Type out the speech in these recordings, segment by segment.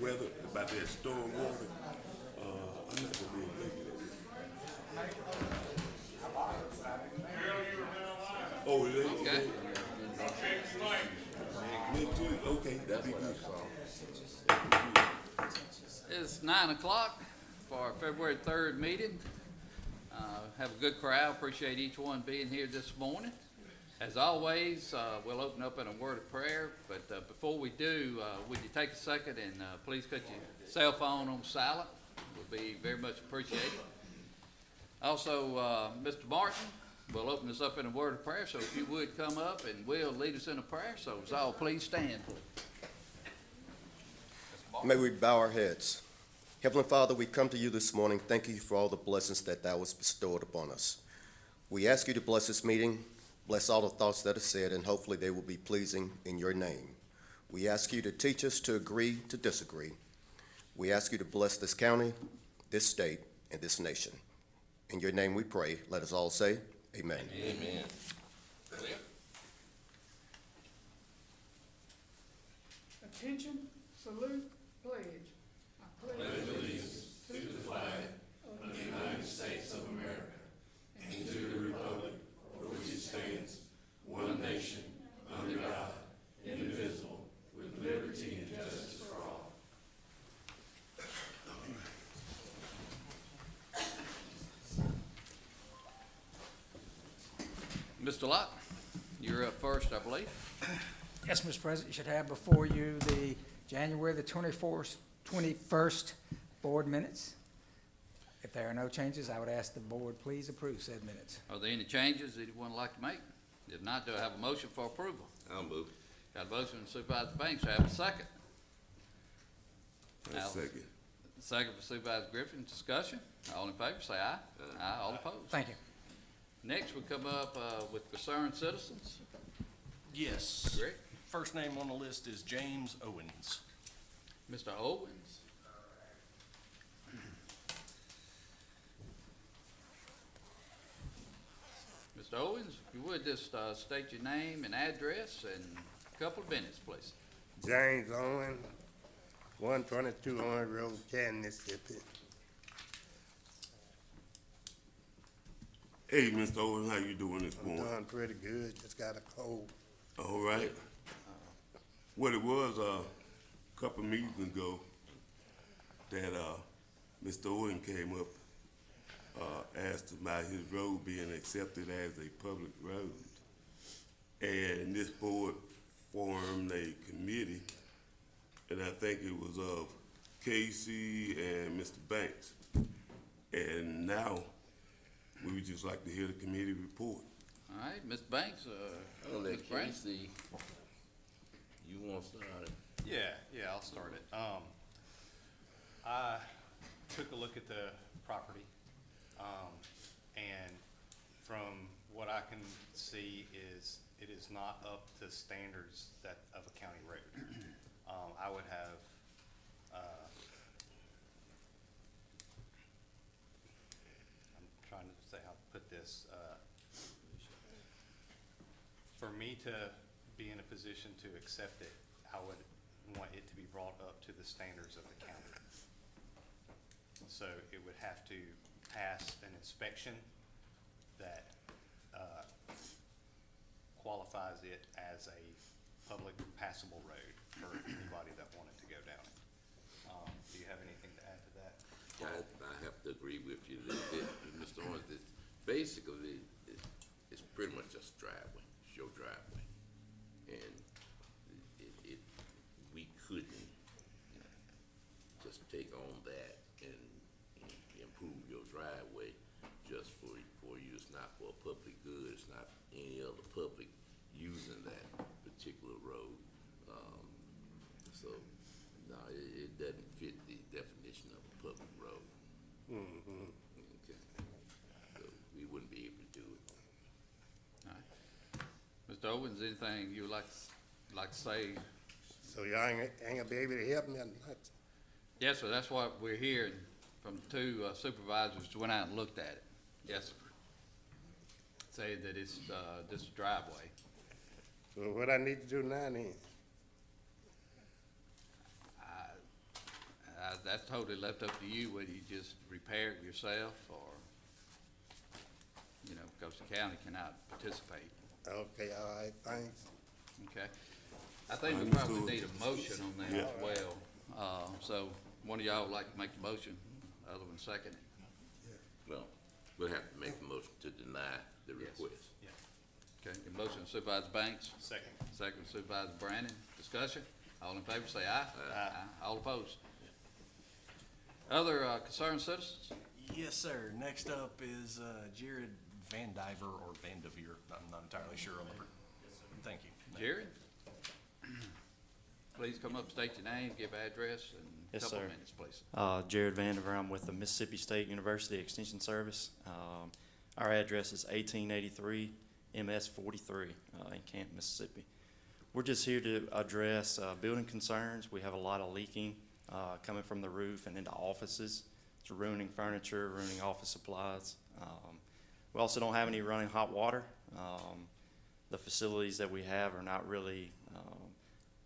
weather, about that storm water, I'm not gonna be able to make it. Oh, it ain't? Okay. Next week, okay, that'd be good. It's 9 o'clock for our February 3rd meeting. Have a good crowd. Appreciate each one being here this morning. As always, we'll open up in a word of prayer, but before we do, would you take a second and please put your cell phone on silent? Would be very much appreciated. Also, Mr. Martin will open us up in a word of prayer, so if you would come up and will lead us in a prayer. So as all, please stand. May we bow our heads. Heavenly Father, we come to you this morning. Thank you for all the blessings that thou hast bestowed upon us. We ask you to bless this meeting, bless all the thoughts that are said, and hopefully they will be pleasing in your name. We ask you to teach us to agree to disagree. We ask you to bless this county, this state, and this nation. In your name we pray. Let us all say, amen. Amen. Attention, salute, pledge. I pledge allegiance to the flag of the United States of America and to the republic for which it stands, one nation, under God, indivisible, with liberty and justice for all. Mr. Lott, you're up first, I believe. Yes, Mr. President, you should have before you the January the 21st board minutes. If there are no changes, I would ask the board please approve said minutes. Are there any changes that anyone would like to make? If not, do I have a motion for approval? I'll move. Got a motion from Supervisor Banks. Do I have a second? I'll second. Second for Supervisor Griffin. Discussion. All in favor, say aye. Aye. All opposed. Thank you. Next, we come up with concerned citizens. Yes. Greg? First name on the list is James Owens. Mr. Owens. Mr. Owens, if you would just state your name and address and a couple of minutes, please. James Owen, 122 Orange Road, Canton, Mississippi. Hey, Mr. Owen, how you doing this I'm morning? doing pretty good, just got a cold. All right. What it was, a couple meetings ago, that, Mr. Owen came up, asked about his road being accepted as a public road. And this board formed a committee, and I think it was of Casey and Mr. Banks. And now, we would just like to hear the committee report. All right, Mr. Banks, I'll let Mr. Banks. Casey, you want to start it? Yeah, I'll start it. I took a look at the property, and from what I can see is it is not up to standards of a county road. I would have, I'm trying to say how to put this, for me to be in a position to accept it, I would want it to be brought up to the standards of the county. So it would have to pass an inspection that qualifies it as a public passable road for anybody that wanted to go down it. Do you have anything to add to that? I have to agree with you a little bit, Mr. Owens. Basically, it's pretty much just driveway, it's your driveway. And we couldn't just take on that and improve your driveway just for you. It's not for a public good, it's not any other public using that particular road. So, no, it doesn't fit the definition of a public road. Mm-hmm. Okay. So we wouldn't be able to do it. All right. Mr. Owens, anything you would like to say? So y'all ain't gonna be able to help me or not? Yes, sir, that's what we're hearing from the two supervisors who went out and looked at it. Yes, sir. Say that it's just a driveway. So what I need to do now then? That's totally left up to you, whether you just repair it yourself or, you know, because the county cannot participate, Okay, all right, thanks. okay? I think we probably need a motion on that as well. So one of y'all would like to make the motion, other one second it. Well, we'll have to make a motion to deny the Yes. request. Okay, the motion Supervisor Banks, Second. second Supervisor Brandon, discussion, all in favor say aye. Aye. All opposed. Other, concerned citizens? Yes, sir. Next up is Jared Van Diver or Van Devere. I'm not entirely sure on the. Thank you. Jared? Please come up, state your name, give address, and a Yes, couple of sir. minutes, please. Jared Vandiver, I'm with the Mississippi State University Extension Service. Our address is 1883 MS 43 in Canton, Mississippi. We're just here to address building concerns. We have a lot of leaking coming from the roof and into offices. It's ruining furniture, ruining office supplies. We also don't have any running hot water. The facilities that we have are not really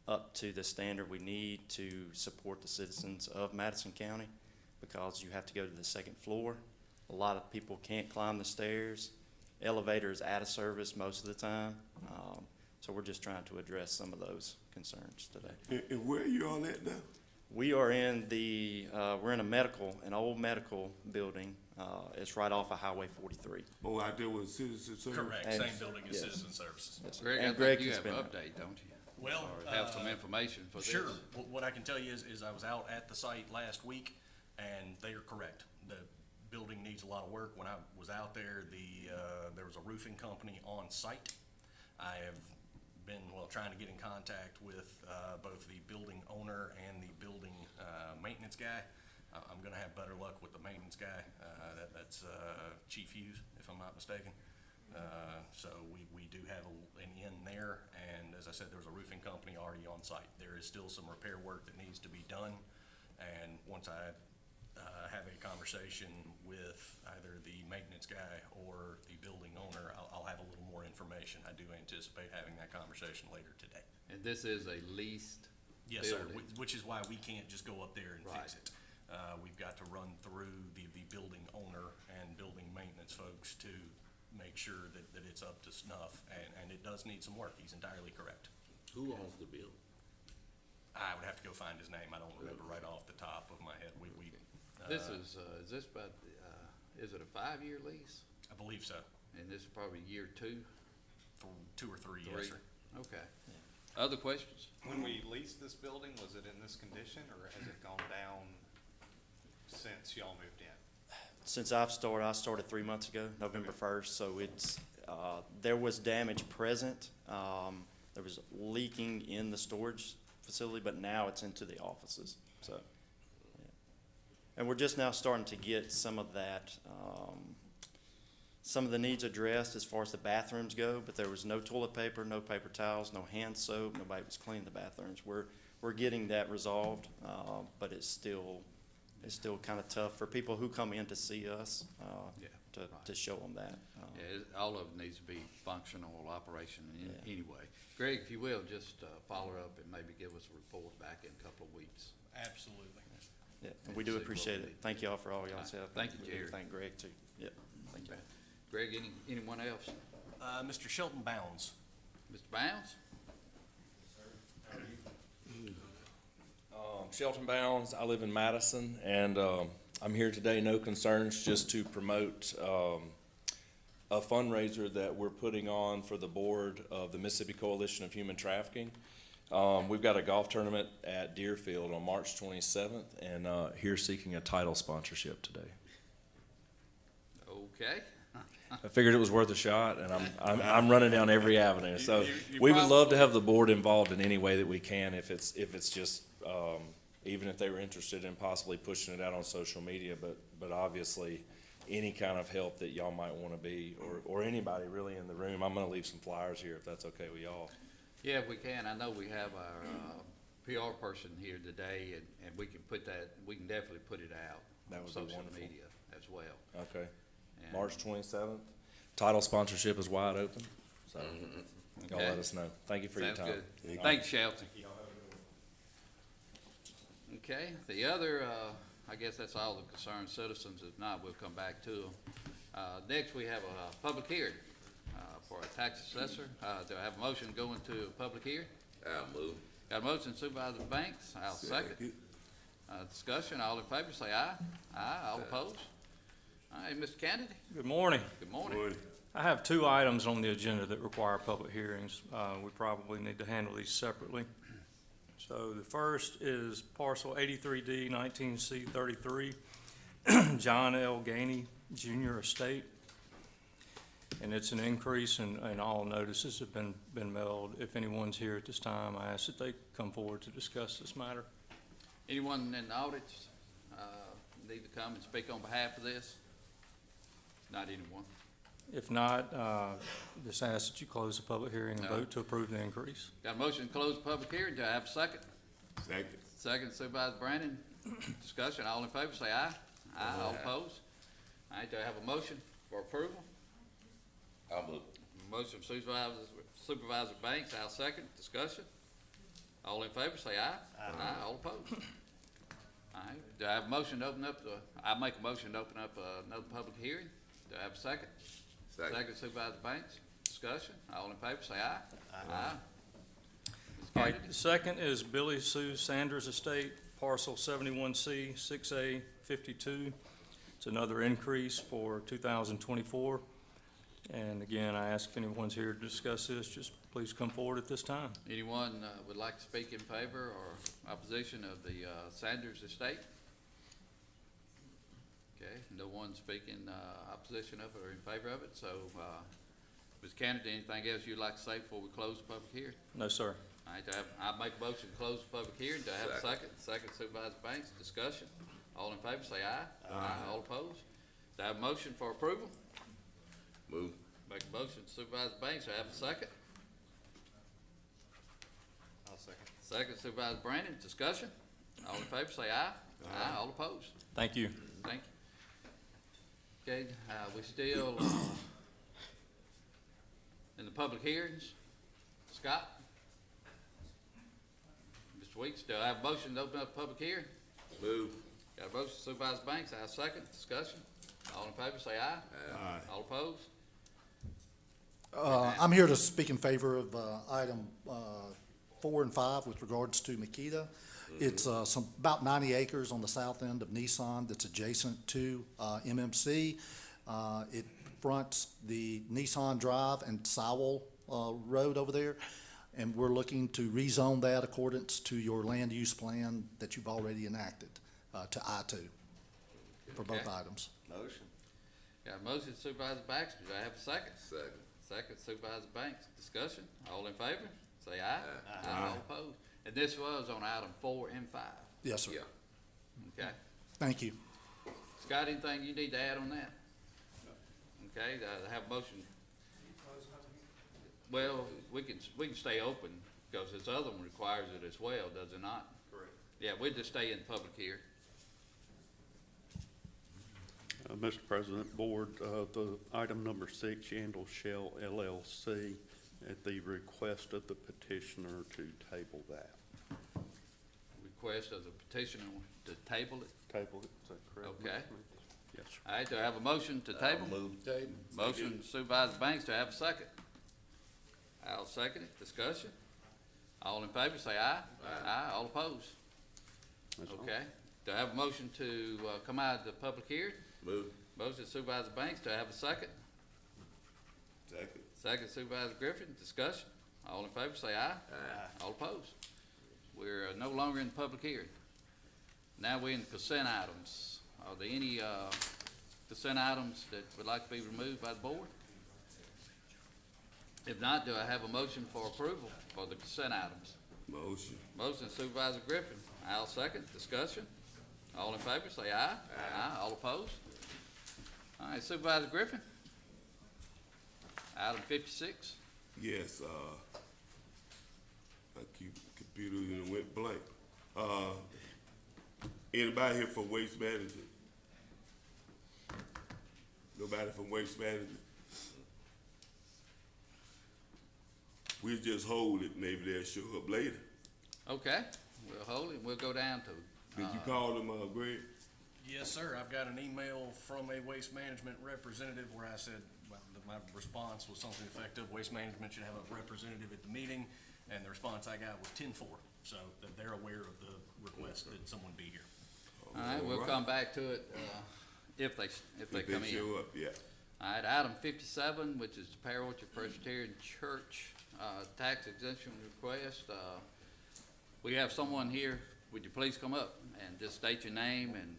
up to the standard we need to support the citizens of Madison County, because you have to go to the second floor. A lot of people can't climb the stairs. Elevator is out of service most of the time. So we're just trying to address some of those concerns today. And where are you all at now? We are in we're in an old medical building. It's right off of Highway 43. Oh, out there with Citizen Service? Correct. And- Same building as yes. Citizen Services. Yes, sir. Greg, I And think you has have an been- update, don't you? Well, Or have some information for this? Sure. What I can tell you is I was out at the site last week, and they are correct. The building needs a lot of work. When I was out there, there was a roofing company on site. I have been, trying to get in contact with both the building owner and the building maintenance guy. I'm gonna have better luck with the maintenance guy. That's Chief Hughes, if I'm not mistaken. So we do have an in there, and as I said, there was a roofing company already on site. There is still some repair work that needs to be done, and once I have a conversation with either the maintenance guy or the building owner, I'll have a little more information. I do anticipate having that conversation later today. And this is a leased Yes, sir, building? which is why we can't just go up there and fix Right. it. We've got to run through the building owner and building maintenance folks to make sure that it's up to snuff, and it does need some work. He's entirely correct. Who owns the building? I would have to go find his name. I don't remember right off the top of my head. This is this about, is it a 5-year lease? I believe so, And this is probably year two? for 2 or 3, yes, Three. sir. Okay. Other questions? When we leased this building, was it in this condition, or has it gone down since y'all moved in? Since I started 3 months ago, November 1st, so it's, there was damage present. There was leaking in the storage facility, but now it's into the offices, so. Yeah. And we're just now starting to get some of that, some of the needs addressed as far as the bathrooms go, but there was no toilet paper, no paper towels, no hand soap, nobody was cleaning the bathrooms. We're getting that resolved, but it's still kind of tough for people who come in to see us, Yeah, to show them that. Yeah, all of it needs to be functional operation Yeah. anyway. Greg, if you will, just follow up and maybe give us a report back in a couple of weeks. Absolutely. Yeah, and we do See what appreciate we it. need. Thank y'all for all y'all's help. Thank you, We do Jared. Thank Greg too. Yep, thank you. Greg, anyone else? Mr. Shelton Bounds. Mr. Bounds? Shelton Bounds, I live in Madison, and I'm here today, no concerns, just to promote a fundraiser that we're putting on for the board of the Mississippi Coalition of Human Trafficking. We've got a golf tournament at Deerfield on March 27th, and here seeking a title sponsorship today. Okay. I figured it was worth a shot, and I'm running down every avenue. So you we would probably- love to have the board involved in any way that we can. If it's just even if they were interested in possibly pushing it out on social media, but obviously any kind of help that y'all might want to be, or anybody really in the room. I'm going to leave some flyers here if that's okay with y'all. Yeah, if we can. I know we have our PR person here today, and we can we can definitely put it out That on would be social wonderful. media as well. Okay. And- March 27th. Title sponsorship is wide open, so y'all Okay. let us know. Thank you for your Sounds time. good. Thanks, Shelton. Okay, the other, I guess that's all the concerned citizens. If not, we'll come back to them. Next, we have a public hearing for a tax assessor. Do I have a motion to go into a public hearing? I'll move. Got a motion, Supervisor Banks, I'll second. Discussion, all in favor, say aye. Aye, all opposed? All right, Mr. Kennedy, Good morning. good morning. Morning. I have two items on the agenda that require public hearings. We probably need to handle these separately. So the first is parcel 83D 19C33, John L. Gainey Jr. Estate. And it's an increase and all notices have been mailed. If anyone's here at this time, I ask that they come forward to discuss this matter. Anyone in the audience need to come and speak on behalf of this? Not anyone. If not, just ask that you close the public hearing and No. vote to approve the increase. Got a motion to close the public hearing, do I have a second? Second. Second, Supervisor Brandon. Discussion, all in favor, say aye. Aye, all opposed? All right, do I have a motion for approval? I'll move. Motion from Supervisor Banks, I'll second. Discussion, all in favor, say aye. Aye, all opposed? All right, do I have a motion to open up I make a motion to open up another public hearing? Do I have a second? Second. Supervisor Banks. Discussion, all in favor, say aye. Aye. Ms. All Kennedy? right, the second is Billy Sue Sanders Estate, parcel 71C, 6A, 52. It's another increase for 2024. And again, I ask if anyone's here to discuss this, just please come forward at this time. Anyone would like to speak in favor or opposition of the Sanders estate? Okay, no one speaking opposition of it or in favor of it, so, Ms. Kennedy, anything else you'd like to say before we close the public hearing? No, sir. All right, I make a motion to close the public hearing. Do I have a second? Second, Supervisor Banks. Discussion. All in favor, say aye. Aye. All opposed? Do I have a motion for approval? Move. Make a motion, Supervisor Banks. Do I have a second? I'll second. Second, Supervisor Brandon. Discussion. All in favor, say aye. Aye. All opposed? Thank you. Thank you. Okay, we still, in the public hearings. Scott? Mr. Weeks, do I have a motion to open up a public hearing? Move. Got a motion, Supervisor Banks, I have a second. Discussion. All in favor, say aye. Aye. All opposed? I'm here to speak in favor of item 4 and 5 with regards to Makita. It's about 90 acres on the south end of Nissan that's adjacent to MMC. It fronts the Nissan Drive and Sowell Road over there, and we're looking to rezone that accordance to your land use plan that you've already enacted to I-2 for both Okay. items. Motion. Got a motion, Supervisor Baxter, do I have a second? Second. Second, Supervisor Banks. Discussion. All in favor, say aye. Aye. All opposed? And this was on item 4 and 5. Yes, sir. Yeah. Okay. Thank you. Scott, anything you need to add on that? Okay, I have a motion. Well, we can stay open, because this other one requires it as well, does it not? Correct. Yeah, we'll just stay in public here. Mr. President, Board, the item number 6, Yandle Shell LLC, at the request of the petitioner to table that. Request of the petitioner to table it. Table it, is that correct? Mr. Okay. Smith? Yes, sir. All right, do I have a motion to table? Move. Table. Motion Supervisor Banks, do I have a second? I'll second it. Discussion. All in favor, say aye. Aye. All opposed? That's all. Okay. Do I have a motion to come out of the public hearing? Move. Motion Supervisor Banks, do I have a second? Second. Second Supervisor Griffin. Discussion. All in favor, say aye. Aye. All opposed? We're no longer in the public hearing. Now we're in consent items. Are there any consent items that would like to be removed by the board? If not, do I have a motion for approval for the consent items? Motion. Motion Supervisor Griffin. I'll second. Discussion. All in favor, say aye. Aye. All opposed? All right, Supervisor Griffin. Item 56. Yes, my computer even went blank. Anybody here for waste management? Nobody from waste management? We'll just hold it, maybe they'll show up later. Okay, we'll hold it. We'll go down to Did you call them, Greg? Yes, sir. I've got an email from a waste management representative where I said, well, my response was something effective. Waste management should have a representative at the meeting, and the response I got was 10-4. So that they're aware of the request that someone be here. All right, we'll come back to it, if they come in. show up, yeah. All right, item 57, which is the Parrocha Presbyterian Church, tax exemption request. We have someone here. Would you please come up and just state your name and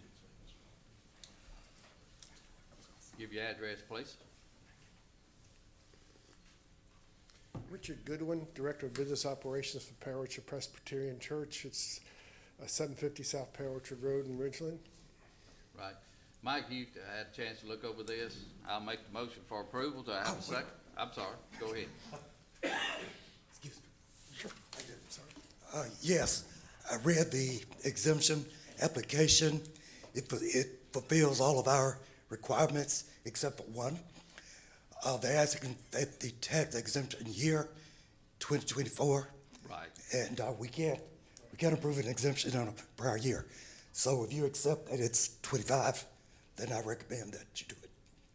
give your address, please? Richard Goodwin, Director of Business Operations for Parrocha Presbyterian Church. It's 750 South Parrocha Road in Ridgeland. Right. Mike, you had a chance to look over this. I'll make the motion for approval. Do I have a second? I'm sorry. Go ahead. Excuse me. Sure, I did, I'm sorry. Yes, I read the exemption application. It fulfills all of our requirements except for one. They're asking that the tax exemption year 2024. Right. And we can't approve an exemption on a prior year. So if you accept that it's 25, then I recommend that you do it.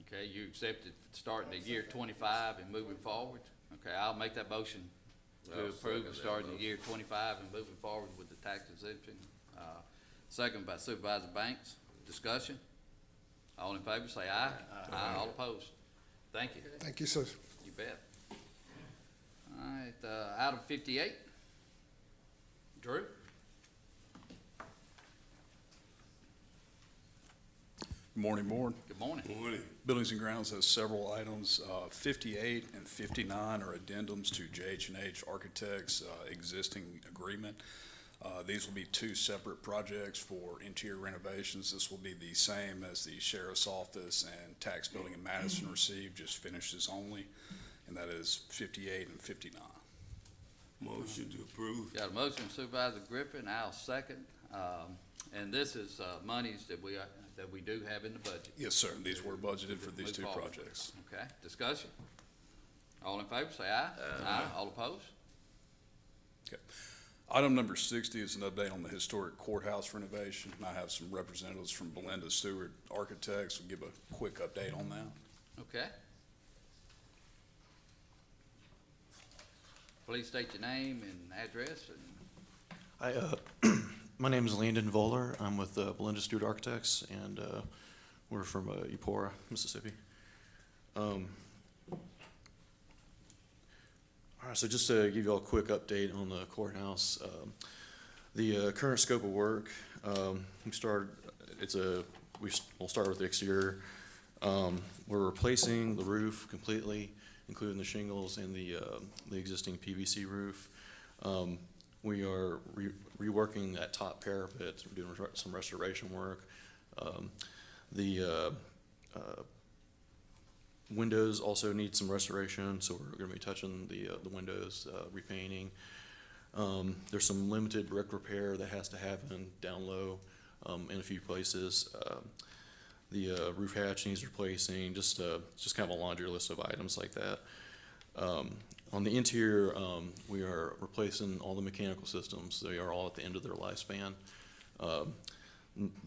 Okay, you accepted starting the year 25 and moving forward? Okay, I'll make that motion to I'll approve second starting that the year 25 and moving forward with the tax exemption. Second by Supervisor Banks. Discussion? All in favor, say aye. Aye. All opposed? Thank you. Thank you, sir. You bet. All right, item 58. Drew? Good morning, Board. Good morning. Morning. Buildings and Grounds has several items. 58 and 59 are addendums to JH&H Architects' existing agreement. These will be two separate projects for interior renovations. This will be the same as the Sheriff's Office and Tax Building in Madison received, just finishes only, and that is 58 and 59. Motion to approve. Got a motion Supervisor Griffin, I'll second. And this is monies that we do have in the budget. Yes, sir. These were budgeted for these Move two forward. projects. Okay, discussion? All in favor, say aye. Aye. All opposed? Okay. Item number 60 is an update on the historic courthouse renovation. I have some representatives from Belinda Stewart Architects who will give a quick update on that. Okay. Please state your name and address. Hi, my name is Landon Voller. I'm with Belinda Stewart Architects, and we're from Eupora, Mississippi. All right, so just to give you all a quick update on the courthouse, the current scope of work, we'll start with the exterior. We're replacing the roof completely, including the shingles and the existing PVC roof. We are reworking that top parapet. We're doing some restoration work. The windows also need some restoration, so we're going to be touching the windows, repainting. There's some limited brick repair that has to happen down low in a few places. The roof hatch needs replacing, just kind of a laundry list of items like that. On the interior, we are replacing all the mechanical systems. They are all at the end of their lifespan.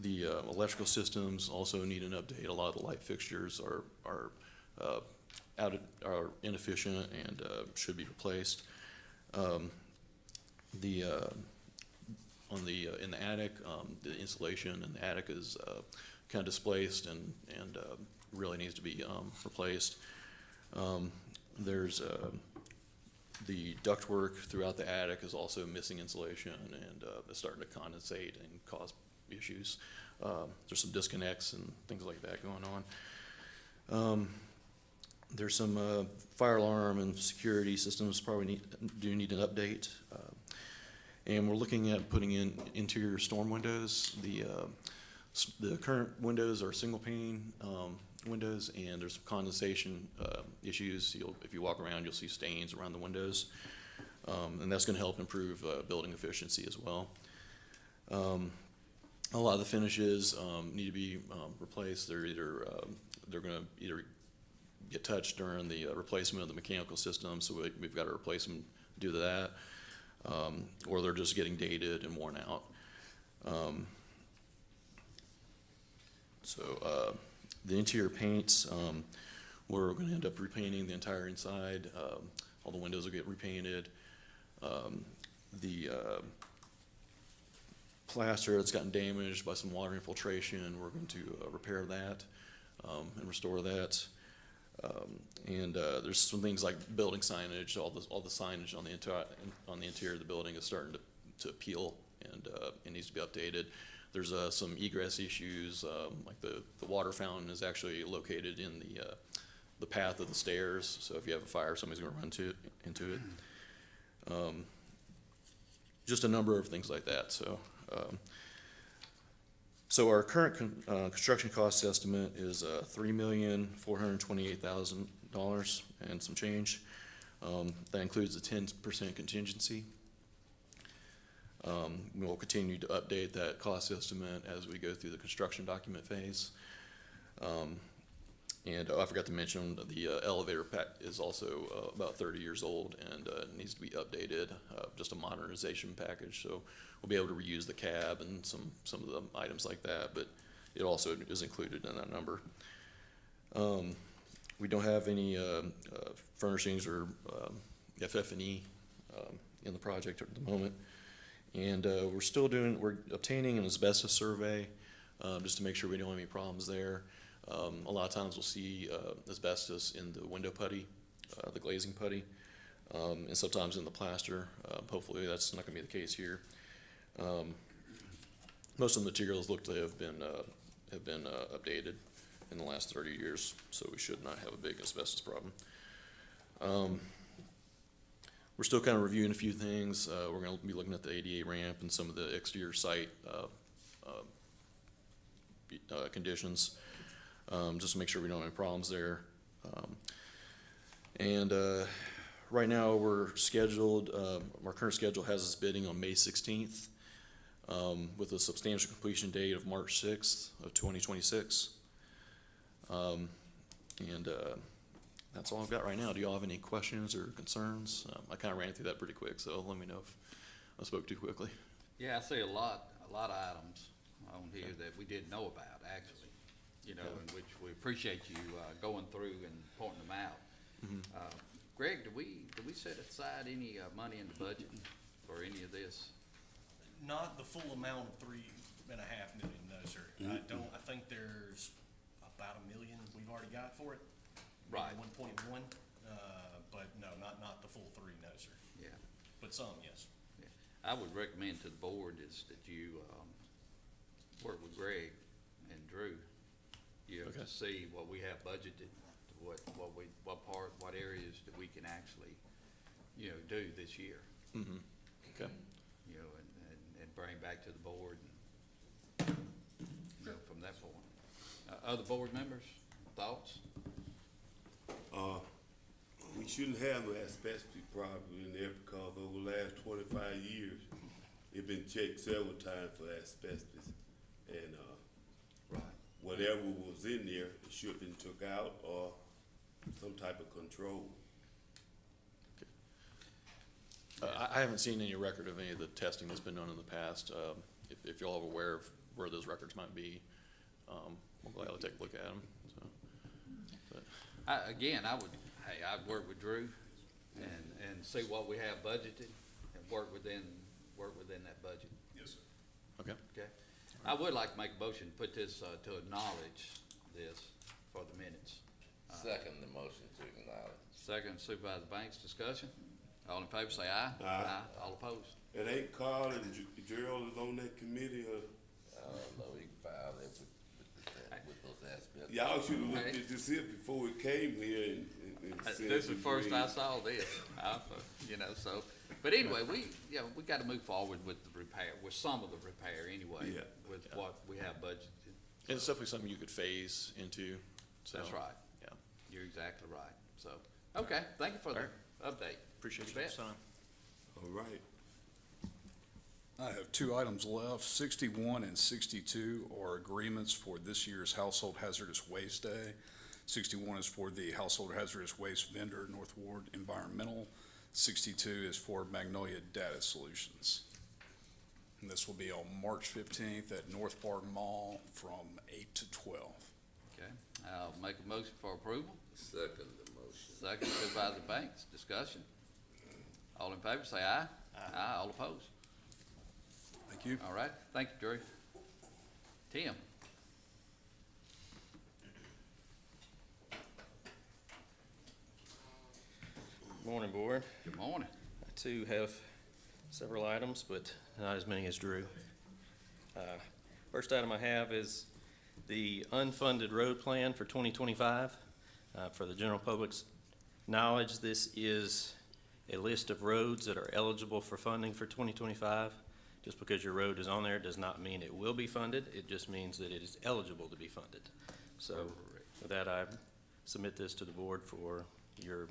The electrical systems also need an update. A lot of the light fixtures are inefficient and should be replaced. In the attic, the insulation in the attic is kind of displaced and really needs to be replaced. There's the ductwork throughout the attic is also missing insulation and it's starting to condensate and cause issues. There's some disconnects and things like that going on. There's some fire alarm and security systems probably do need an update. And we're looking at putting in interior storm windows. The current windows are single pane windows, and there's some condensation issues. If you walk around, you'll see stains around the windows, and that's going to help improve building efficiency as well. A lot of the finishes need to be replaced. They're going to either get touched during the replacement of the mechanical system, so we've got to replace them due to that, or they're just getting dated and worn out. So, the interior paints, we're gonna end up repainting the entire inside. All the windows will get repainted. The plaster that's gotten damaged by some water infiltration, we're going to repair that and restore that. There's some things like building signage, all the signage on the interior of the building is starting to peel, and it needs to be updated. There's some egress issues, like the water fountain is actually located in the path of the stairs, so if you have a fire, somebody's gonna run into it. Just a number of things like that, so. So our current construction cost estimate is $3,428,000 and some change. That includes a 10% contingency. We'll continue to update that cost estimate as we go through the construction document phase. I forgot to mention the elevator pack is also about 30 years old and needs to be updated, just a modernization package. So we'll be able to reuse the cab and some of the items like that, but it also is included in that number. We don't have any furnishings or FF&E in the project at the moment. And we're obtaining an asbestos survey just to make sure we don't have any problems there. A lot of times we'll see asbestos in the window putty, the glazing putty, and sometimes in the plaster. Hopefully that's not gonna be the case here. Most of the materials look to have been updated in the last 30 years, so we should not have a big asbestos problem. We're still kind of reviewing a few things. We're gonna be looking at the ADA ramp and some of the exterior site conditions. Just to make sure we don't have any problems there. Right now we're scheduled, our current schedule has us bidding on May 16th with a substantial completion date of March 6th of 2026. That's all I've got right now. Do y'all have any questions or concerns? I kind of ran through that pretty quick, so let me know if I spoke too quickly. Yeah, I see a lot of items on here that we didn't know about, actually. In which we appreciate you going through and pointing them out. Greg, do we set aside any money in the budget for any of this? Not the full amount of $3.5 million, no, sir. I think there's about $1 million we've already got for it. Right. 1.1, but no, not the full 3, no, sir. Yeah. But some, yes. Yeah. I would recommend to the board is that you work with Greg and Drew, Okay. to see what we have budgeted, what areas that we can actually, do this year. Okay. And bring back to the board and, from that point. Other board members, thoughts? We shouldn't have no asbestos problem in there because over the last 25 years, it's been checked several times for asbestos. And, whatever was in there, it should have been took out or some type of control. I haven't seen any record of any of the testing that's been done in the past. If y'all are aware of where those records might be, we'll gladly take a look at them. I'd work with Drew and see what we have budgeted and work within that budget. Yes, sir. Okay. Okay. I would like to make a motion to put this, to acknowledge this for the minutes. Second the motion to acknowledge. Second, Supervisor Banks, discussion. All in favor, say aye. Aye. All opposed. And ain't Carl and Gerald is on that committee or? I don't know, we can file that with those aspects. Y'all should have looked at this here before it came here and sent This is it the first to I Greg. saw this, so, but anyway, we gotta move forward with the repair, with some of the repair anyway. Yeah. With what we have budgeted. And it's definitely something you could phase into. So, That's right. Yeah. You're exactly right, so, okay, thank you for the update. Appreciate You your bet. time. All right. I have 2 items left. 61 and 62 are agreements for this year's Household Hazardous Waste Day. 61 is for the Household Hazardous Waste vendor, North Ward Environmental. 62 is for Magnolia Data Solutions. and this will be on March 15th at North Park Mall from 8 to 12. Okay, I'll make a motion for approval. Second the motion. Second, Supervisor Banks, discussion. All in favor, say aye. Aye. All opposed? Thank you. All right, thank you, Drew. Tim? Morning, Board. Good morning. I too have several items, but not as many as Drew. First item I have is the unfunded road plan for 2025. For the general public's knowledge, this is a list of roads that are eligible for funding for 2025. Just because your road is on there does not mean it will be funded. It just means that it is eligible to be funded. So with that, I submit this to the board for your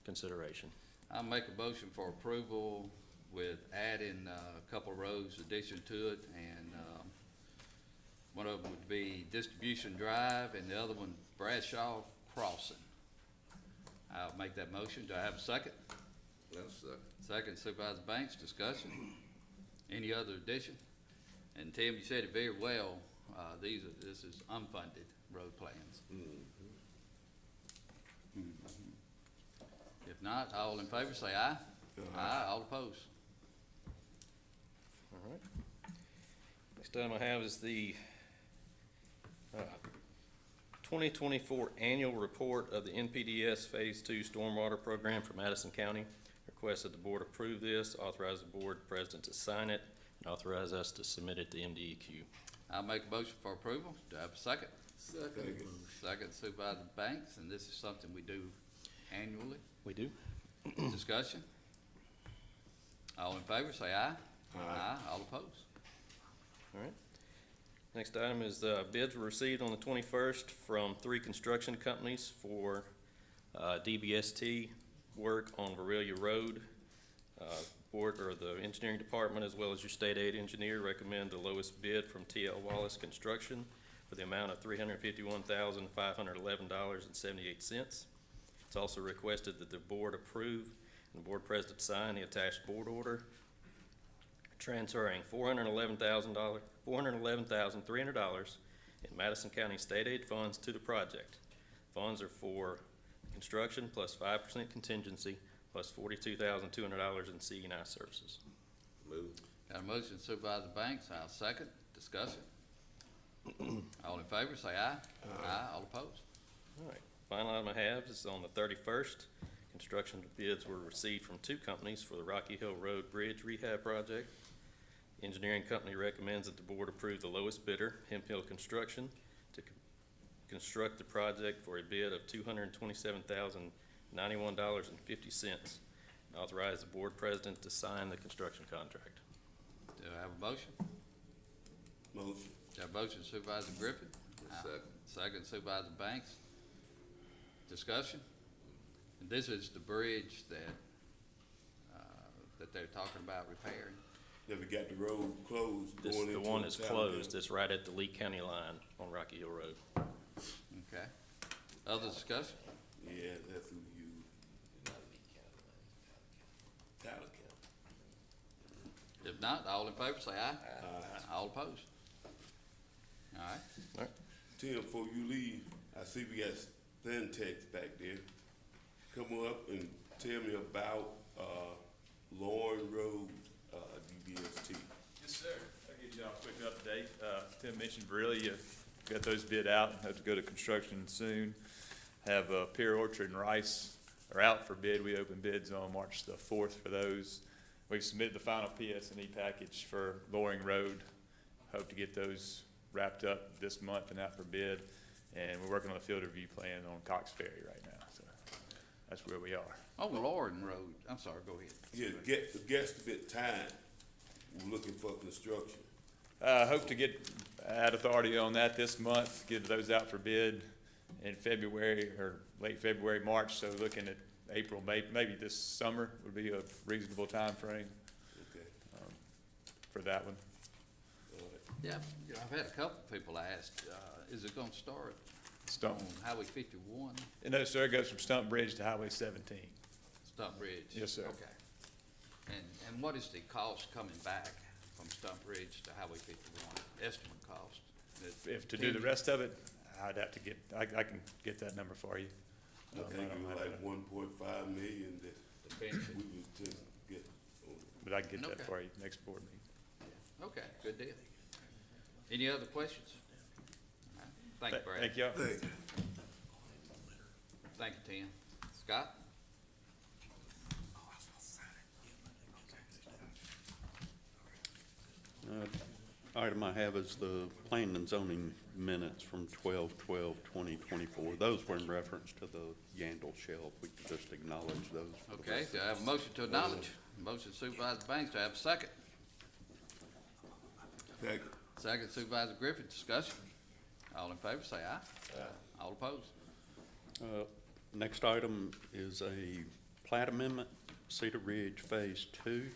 consideration. I'll make a motion for approval with adding a couple roads addition to it, and one of them would be Distribution Drive, and the other one Bradshaw Crossing. I'll make that motion. Do I have a second? That's second. Second, Supervisor Banks, discussion. Any other addition? And Tim, you said it very well. This is unfunded road plans. If not, all in favor say aye. Aye. All opposed? All right. Next item I have is the 2024 annual report of the NPDS Phase 2 Stormwater Program for Madison County. Request that the board approve this, authorize the board president to sign it, and authorize us to submit it to MDEQ. I'll make a motion for approval. Do I have a second? Second. Second, Supervisor Banks, and this is something we do annually. We do. Discussion? All in favor, say aye. Aye. All opposed? All right. Next item is bids were received on the 21st from 3 construction companies for DBST work on Varelia Road. Board or the engineering department, as well as your state aid engineer, recommend the lowest bid from TL Wallace Construction for the amount of $351,511.78. It's also requested that the board approve and the board president sign the attached board order transferring $411,300 in Madison County state aid funds to the project. Funds are for construction plus 5% contingency plus $42,200 in C&I services. Move. Got a motion, Supervisor Banks. I'll second. Discussion? All in favor, say aye. Aye. All opposed? All right. Final item I have is on the 31st. Construction bids were received from 2 companies for the Rocky Hill Road Bridge Rehab Project. Engineering company recommends that the board approve the lowest bidder, Hemp Hill Construction, to construct the project for a bid of $227,091.50. Authorize the board president to sign the construction contract. Do I have a motion? Motion. Got a motion, Supervisor Griffin. Second. Second, Supervisor Banks. Discussion? And this is the bridge that they're talking about repairing. Never got the road closed This, going the into one is town closed. now. It's right at the Lee County line on Rocky Hill Road. Okay. Other discussion? Yeah, that's who you. Tyler County. If not, all in favor say aye. All opposed? All right. Tim, before you leave, I see we got Stentex back there. Come up and tell me about, Lauren Road, DBST. Yes, sir. I'll give you a quick update. Tim mentioned really, got those bid out, have to go to construction soon. Have Pear Orchard and Rice are out for bid. We opened bids on March the 4th for those. We've submitted the final PS&E package for Loring Road. Hope to get those wrapped up this month and out for bid. And we're working on a field review plan on Cox Ferry right now, so that's where we are. Oh, Lauren Road. I'm sorry, go ahead. Yeah, guesstimate time, we're looking for construction. Hope to get ad authority on that this month, get those out for bid in February or late February, March. So looking at April, maybe this summer would be a reasonable time frame Okay. for that one. Yeah, I've had a couple of people ask, is it gonna start Stump. on Highway 51? No, sir, it goes from Stump Bridge to Highway 17. Stump Bridge? Yes, sir. Okay. And what is the cost coming back from Stump Bridge the highway fifty-one estimate cost. If to do the rest of it, I'd have to get, I can get that number for you. I think it was like 1.5 million that Finish it. we was to get. But I can get that Okay. for you next board meeting. Okay, good deal. Any other questions? All right. Thank you, Brad. Thank y'all. Thank you, Tim. Scott? Item I have is the planning and zoning minutes from 12/12/2024. Those were in reference to the Yandle Shell. We can just acknowledge those. for the Okay, do I have a motion to acknowledge? Motion Supervisor Banks, do I have a second? Second. Second Supervisor Griffin, discussion. All in favor, say aye. Aye. All opposed? Next item is a plat amendment, Cedar Ridge Phase 2,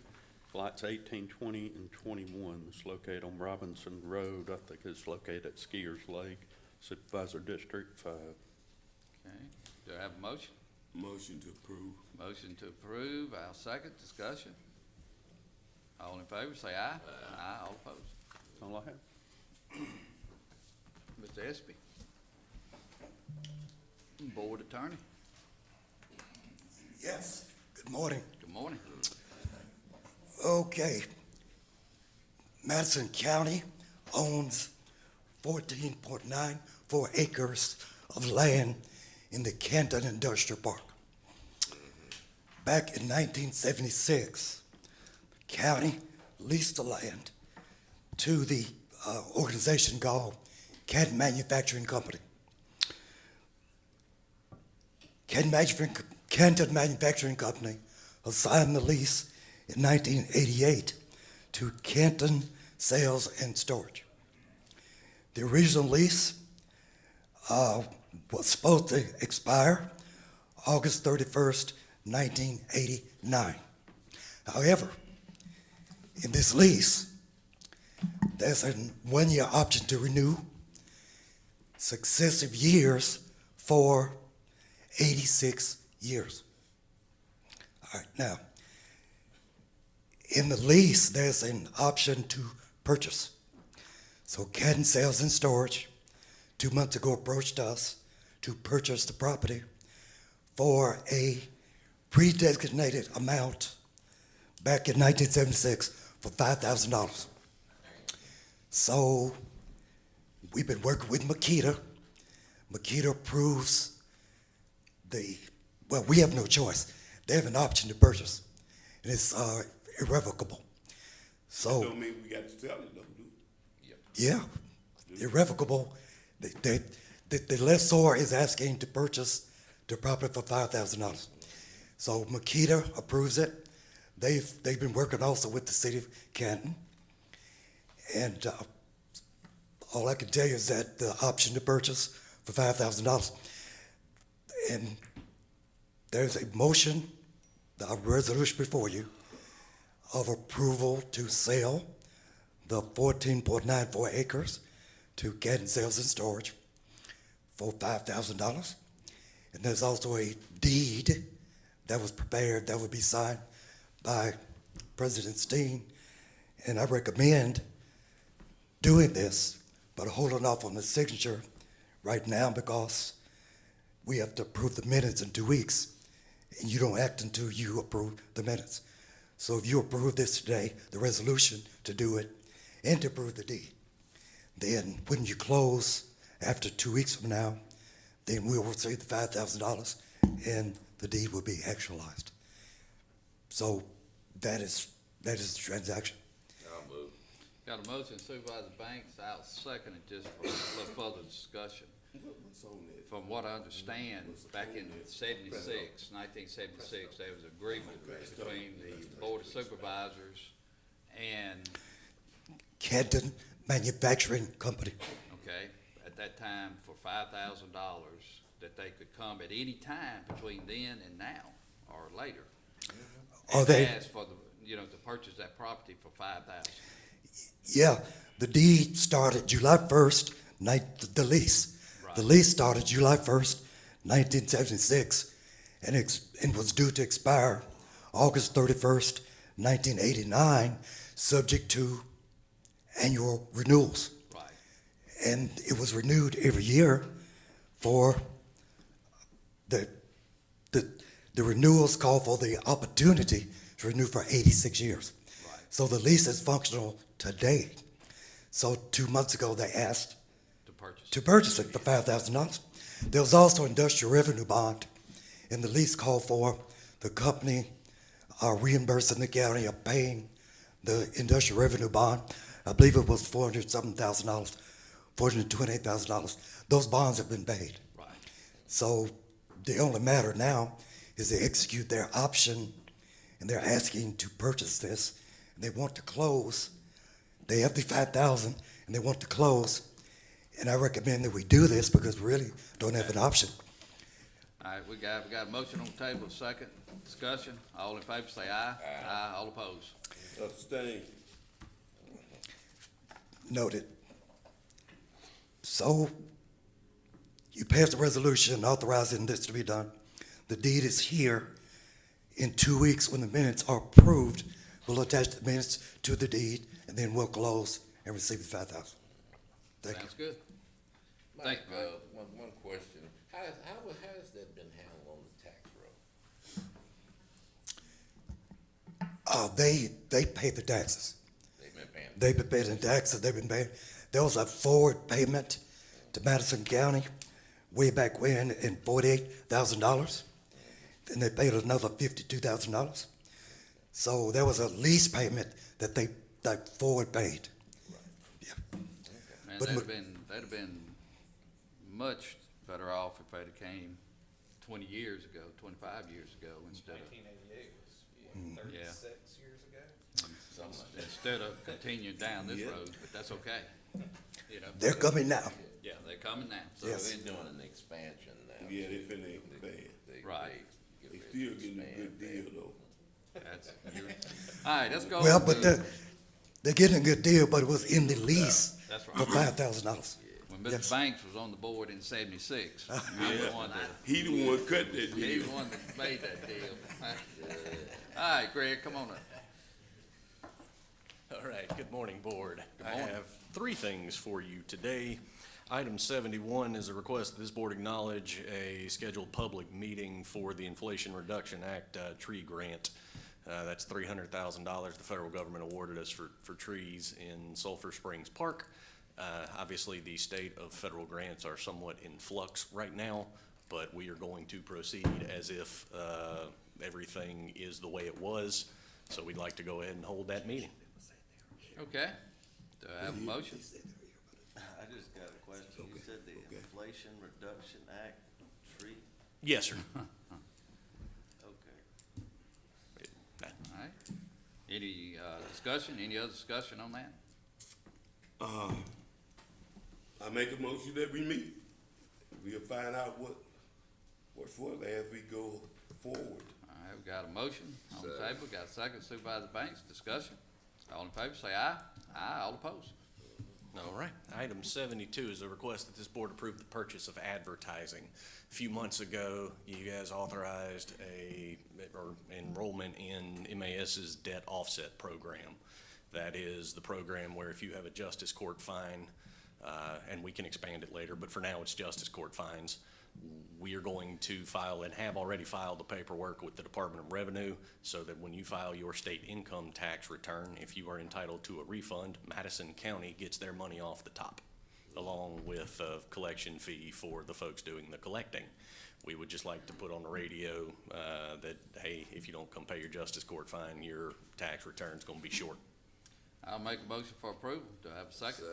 lots 18, 20, and 21. It's located on Robinson Road. I think it's located at Skiers Lake, Supervisor District 5. Okay, do I have a motion? Motion to approve. Motion to approve, I'll second, discussion. All in favor, say aye. Aye. All opposed? That's all I have. Mr. Espy. Board Attorney, Yes, good morning. good morning. Okay. Madison County owns 14.94 acres of land in the Canton Industrial Park. Back in 1976, the county leased the land to the organization called Canton Manufacturing Company. Canton Manufacturing Company assigned the lease in 1988 to Canton Sales and Storage. The original lease was supposed to expire August 31st, 1989. However, in this lease, there's a one-year option to renew successive years for 86 years. All right, now, in the lease, there's an option to purchase. So Canton Sales and Storage, 2 months ago, approached us to purchase the property for a pre-designated amount back in 1976 for $5,000. So we've been working with Makita. Makita approves well, we have no choice. They have an option to purchase, and it's irrevocable. So, Don't mean we got to sell it, though, do we? yeah, irrevocable. The lessor is asking to purchase the property for $5,000. So Makita approves it. They've been working also with the city of Canton, and all I can tell you is that the option to purchase for $5,000. And there's a motion, a resolution before you, of approval to sell the 14.94 acres to Canton Sales and Storage for $5,000. And there's also a deed that was prepared that would be signed by President Steen. And I recommend doing this, but holding off on the signature right now because we have to approve the minutes in 2 weeks, and you don't act until you approve the minutes. So if you approve this today, the resolution to do it, and to approve the deed, then when you close after 2 weeks from now, then we'll receive the $5,000, and the deed will be actualized. So that is the transaction. I'll move. Got a motion Supervisor Banks, I'll second it just for a little further discussion. What's on that? From what I understand, back in 1976, there was an agreement between the Board of Supervisors and, Canton Manufacturing Company. okay, at that time for $5,000, that they could come at any time between then and now, or later. Are And they? ask for to purchase that property for $5,000. Yeah, the deed started July 1st, the lease. The lease started July 1st, 1976, and was due to expire August 31st, 1989, subject to annual renewals. Right. And it was renewed every year for the renewals call for the opportunity to renew for 86 years. Right. So the lease is functional today. So 2 months ago, they asked to purchase it for $5,000. There was also industrial revenue bond, and the lease called for the company reimbursing the county of paying the industrial revenue bond. I believe it was $428,000. Those bonds have been paid. Right. So the only matter now is they execute their option, and they're asking to purchase this, and they want to close. They have the $5,000, and they want to close. And I recommend that we do this because we really don't have an option. All right, we got a motion on the table, second discussion. All in favor say aye. Aye. All opposed. Abstain. Noted. So you passed a resolution authorizing this to be done. The deed is here. In 2 weeks, when the minutes are approved, we'll attach the minutes to the deed, and then we'll close and receive the $5,000. Thank you. Sounds good. Mike, Thank you. one question. How has that been handled on the tax roll? They pay the taxes. They've been paying. They've been paying the taxes. They've been paying. There was a forward payment to Madison County way back when in $48,000. Then they paid another $52,000. So there was a lease payment that they forward paid. Yeah. Man, But they'd have been much better off if they'd have came 20 years ago, 25 years ago instead of. 1988 was 36 years ago. Instead of continuing down this road, but that's okay. You know. They're coming now. Yeah, they're coming now. So Yes. they're doing an expansion now. Yeah, they finna expand. Right. They still getting a good deal though. That's, all right, let's go. Well, on but to- they're getting a good deal, but it was in the lease That's for right. $5,000. When Mr. Yes. Banks was on the board in '76, I'm the one that, He the one cut that he deal. the one that made that deal. All right, Greg, come on up. All right, good morning, Board. Good I morning. have 3 things for you today. Item 71 is a request that this board acknowledge a scheduled public meeting for the Inflation Reduction Act tree grant. That's $300,000 the federal government awarded us for trees in Sulphur Springs Park. Obviously, the state of federal grants are somewhat in flux right now, but we are going to proceed as if everything is the way it was. So we'd like to go ahead and hold that meeting. Okay. Do I have a motion? I just got a question. You said the Inflation Reduction Act tree? Yes, sir. Okay. All right. Any discussion, any other discussion on that? I make a motion that we meet. We'll find out what's what as we go forward. All right, we got a motion on the table, got a second. Supervisor Banks, discussion. All in favor, say aye. Aye, all opposed. All right. Item 72 is a request that this board approve the purchase of advertising. A few months ago, you guys authorized enrollment in MAS's debt offset program. That is the program where if you have a justice court fine, and we can expand it later, but for now it's justice court fines, we are going to file and have already filed the paperwork with the Department of Revenue so that when you file your state income tax return, if you are entitled to a refund, Madison County gets their money off the top, along with a collection fee for the folks doing the collecting. We would just like to put on the radio that, hey, if you don't come pay your justice court fine, your tax return's gonna be short. I'll make a motion for approval. Do I have a second?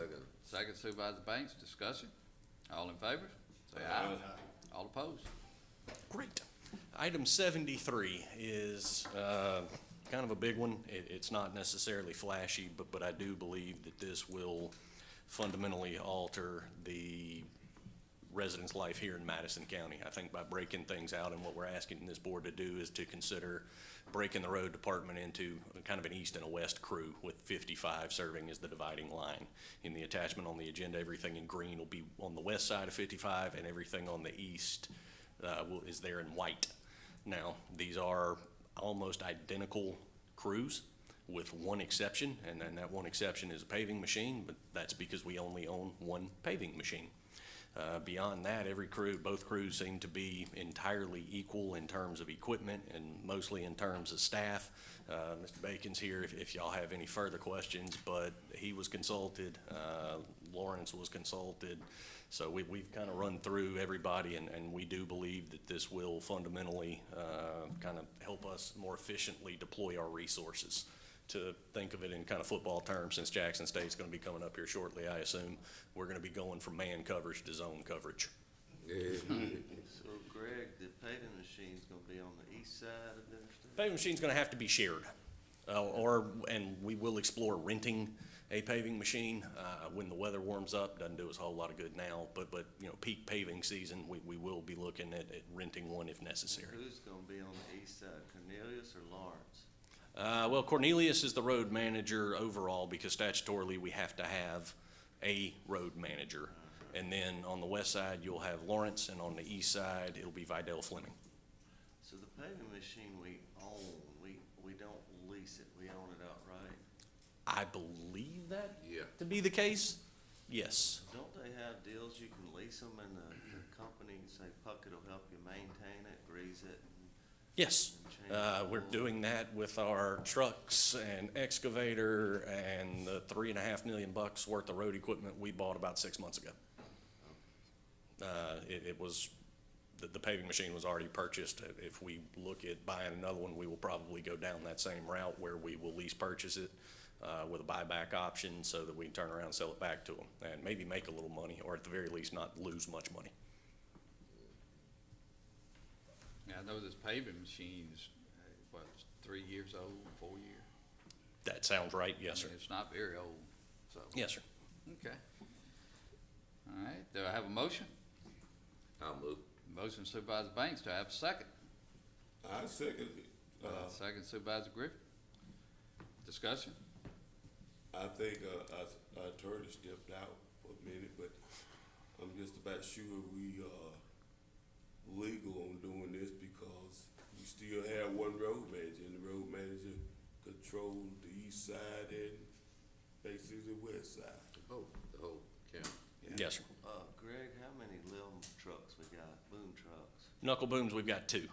Second, Supervisor Banks, discussion. All in favor, say aye. All opposed. Great. Item 73 is kind of a big one. It's not necessarily flashy, but I do believe that this will fundamentally alter the residents' life here in Madison County. I think by breaking things out, and what we're asking this board to do is to consider breaking the road department into kind of an east and a west crew, with 55 serving as the dividing line. In the attachment on the agenda, everything in green will be on the west side of 55, and everything on the east is there in white. Now, these are almost identical crews. with one exception, and then that one exception is a paving machine, but that's because we only own one paving machine. Beyond that, both crews seem to be entirely equal in terms of equipment and mostly in terms of staff. Mr. Bacon's here if y'all have any further questions, but he was consulted, Lawrence was consulted. So we've kind of run through everybody, and we do believe that this will fundamentally kind of help us more efficiently deploy our resources. To think of it in kind of football terms, since Jackson State's going to be coming up here shortly, I assume, we're going to be going from man coverage to zone coverage. So Greg, the paving machine's gonna be on the east side of the interstate? Paving machine's going to have to be shared, and we will explore renting a paving machine when the weather warms up. Doesn't do us a whole lot of good now, but you know, peak paving season, we will be looking at renting one if necessary. Who's gonna be on the east side, Cornelius or Lawrence? Well, Cornelius is the road manager overall because statutorily we have to have a road manager. And then on the west side, you'll have Lawrence, and on the east side, it'll be Vidal Fleming. So the paving machine we own, we don't lease it, we own it outright? I believe that Yeah. to be the case. Yes. Don't they have deals you can lease them and the company, say Puckett will help you maintain it, grease it? Yes. And change We're the oil? doing that with our trucks and excavator and the $3.5 million worth of road equipment we bought about 6 months ago. It was, the paving machine was already purchased. If we look at buying another one, we will probably go down that same route where we will lease purchase it with a buyback option so that we can turn around and sell it back to them and maybe make a little money, or at the very least not lose much money. Yeah, I know this paving machine's, what, 3 years old, 4 years? That sounds right, yes, sir. I mean, it's not very old, so. Yes, sir. Okay. All right, do I have a motion? I'll move. Motion Supervisor Banks, do I have a second? I second it. Second Supervisor Griffin. Discussion? I think, our attorney stepped out for a minute, but I'm just about sure we are legal on doing this because we still have one road manager, and the road manager controls the east side and basically the west side. The whole county. Yes, sir. Greg, how many little trucks we got, boom trucks? Knuckle booms, we've got 2.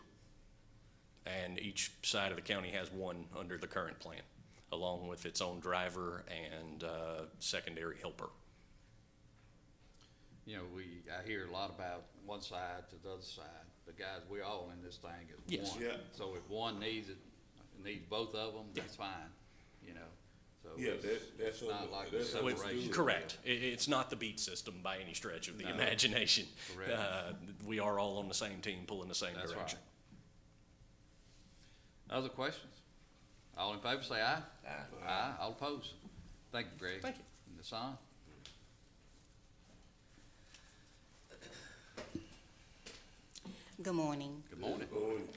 And each side of the county has one under the current plan, along with its own driver and secondary helper. You know, I hear a lot about one side to the other side, but guys, we're all in this thing as Yes. one. Yeah. So if one needs it, needs both of them, that's fine, you know, so. Yeah, it's not like a that's separation. understood. Correct. It's not the beat system by any stretch of the No. imagination. Correct. We are all on the same team, pulling the same That's direction. right. Other questions? All in favor, say aye. Aye. Aye, all opposed. Thank you, Greg. Thank you. Hassan? Good morning. Good morning.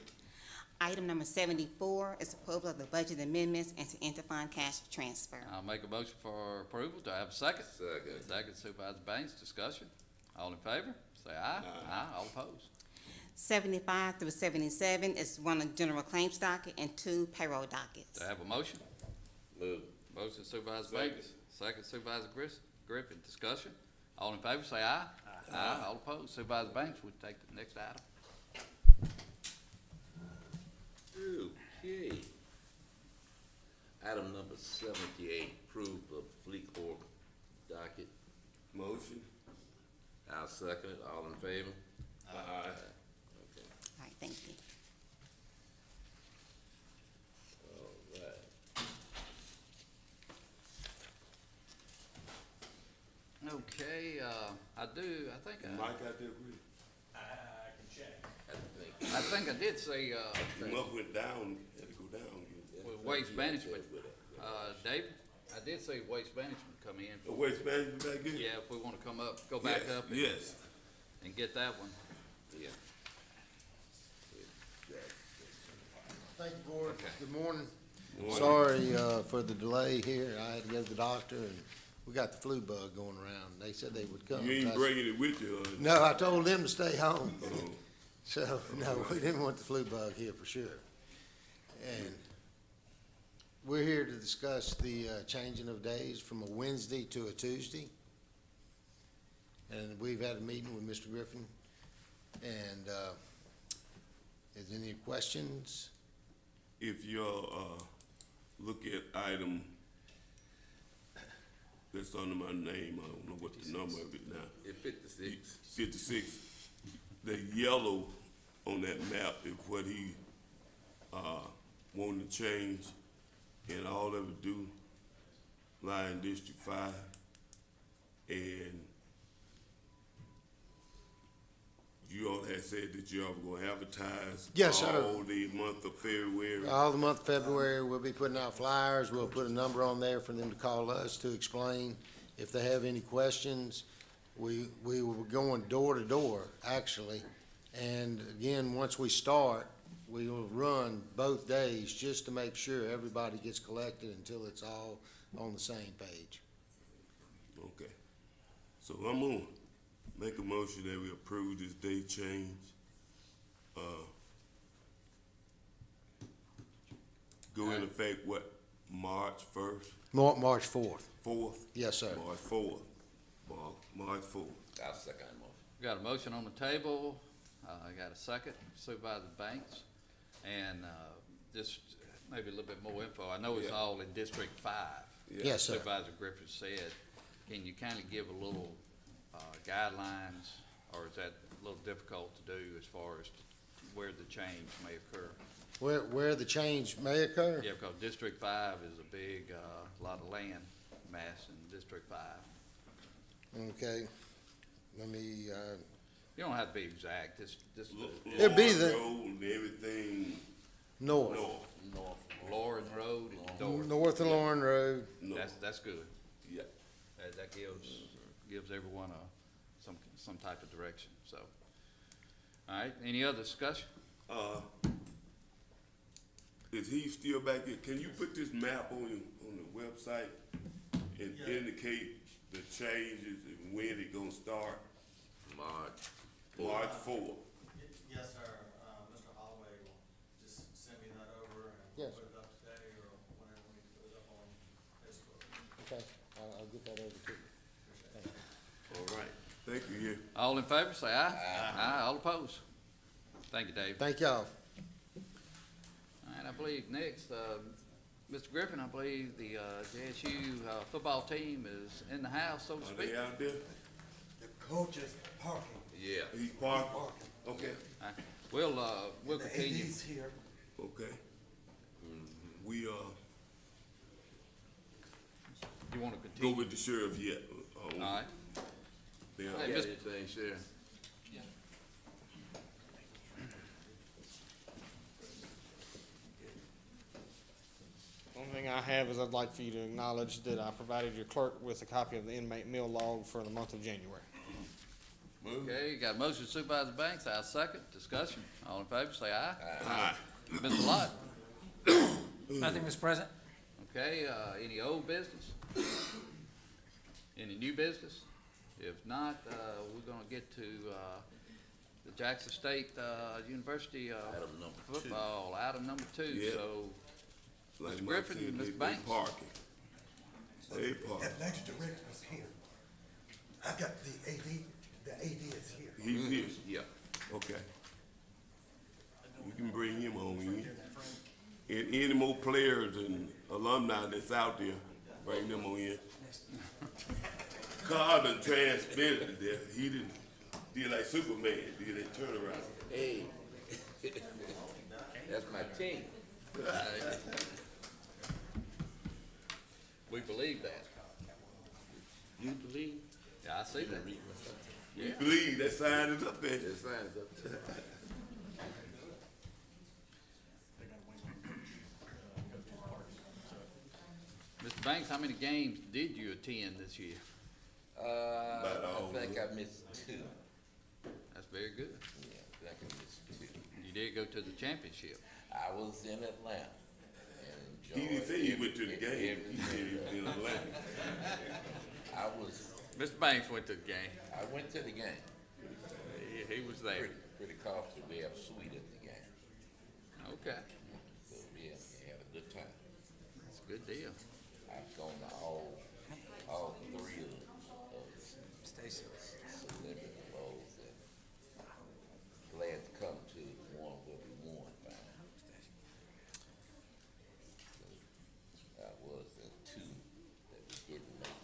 Item number 74 is approval of the budget amendments and to interfund cash transfer. I'll make a motion for approval. Do I have a second? Second. Second Supervisor Banks, discussion. All in favor, say aye. Aye, all opposed. 75 through 77 is one on general claims docket and 2 payroll dockets. Do I have a motion? Move. Motion Supervisor Second. Banks, second Supervisor Griffin, discussion. All in favor, say aye. Aye, all opposed. Supervisor Banks, we take the next item. Okay. Item number 78, approve of fleet corp docket. Motion. I'll second it. All in favor? Aye. Okay. All right, thank you. All right. Okay, I think Mike out there agree? I think I did say, You must went down, had to go down again. with waste management, David, I did say waste management come in. The waste management back here? Yeah, if we wanna come up, go back Yes, up. Yes. And get that one. Yeah. Thank you, Board. Okay. Good morning. Morning. Sorry, for the delay here. I had to go to the doctor and we got the flu bug going around. They said they would come. You ain't bringing it with you, No, I told them to stay home. Oh. So, no, we didn't want the flu bug here for sure. And we're here to discuss the changing of days from a Wednesday to a Tuesday. And we've had a meeting with Mr. Griffin. And is there any questions? If you'll, look at item that's under my name, I don't know what the number of it now. It's 56. 56. The yellow on that map is what he, wanted to change, and all of it do lie in District 5. And you all had said that you all were gonna advertise Yes, sir. all the month of February. All the month of February, we'll be putting out flyers. We'll put a number on there for them to call us to explain if they have any questions. We were going door to door, actually. And again, once we start, we will run both days just to make sure everybody gets collected until it's all on the same page. Okay. So I'm gonna make a motion that we approve this date change. Go in effect, what, March 1st? March 4th. 4th? Yes, sir. March 4th. March 4th. I'll second that motion. Got a motion on the table, I got a second, Supervisor Banks, and, just maybe a little bit more info. I know it's Yeah. all in District 5. Yes, sir. Supervisor Griffin said, can you kind of give a little, guidelines, or is that a little difficult to do as far as where the change may occur? Where the change may occur? Yeah, because District 5 is a big, lot of land mass in District 5. Okay. Let me, You don't have to be exact, just. It'd be Lawrence the- Road and everything north. north. Lauren Road and north. North of Lauren Road. North. That's good. Yeah. That gives everyone some type of direction, so. All right, any other discussion? Is he still back there? Can you put this map on the website and indicate the changes and when it gonna start? March 4th. Yes, sir. Mr. Holloway will just send me that over and Yes. put it up today or whenever we put it up on Facebook. Okay, I'll get that over to you. All right. Thank you, here. All in favor, say aye. Aye. All opposed? Thank you, Dave. Thank y'all. All right, I believe next, Mr. Griffin, I believe the, JSU, football team is in the house, so to Are speak. they out there? The coach is parking. Yeah. He's parked? Okay, All right, we'll The continue. AD's here. okay. We, You wanna go continue? with the sheriff yet. All right. They are- Hey, Yeah, Mr. anything, Sheriff? One thing I have is I'd like for you to acknowledge that I provided your clerk with a copy of the inmate meal log for the month of January. Okay, you got a motion Supervisor Banks, I'll second, discussion, all in favor, say aye. Aye. Mr. Lott? Nothing, Mr. President. Okay, any old business? Any new business? If not, we're gonna get to, the Jackson State, University, Item number 2. football, item number 2, Yeah. so, Like Mr. Mike Griffin, said, Mr. they Banks. parking. They parking. Athletic director is here. I got the AD is here. He's here. Yeah. Okay. We can bring him on in. And any more players and alumni that's out there, bring them on in. Carl done transmitted there. He did like Superman, did that turnaround. Hey. That's my team. we believe that. You believe? Yeah, I see that. You believe that sign is up there. That sign's up there. Mr. Banks, how many games did you attend this year? I think I missed 2. That's very good. Yeah, I think I missed 2. You did go to the championship. I was in Atlanta and He enjoyed. didn't say he went to the game. every He said he was in Atlanta. I was. Mr. Banks went to the game. I went to the game. He was there. Pretty costly. We have a suite at the game. Okay, So yeah, we had a good time. that's Good deal. I've gone to all three of Stacy. celebrity bowls, and glad to come to one where we won finally. I was at two that we didn't make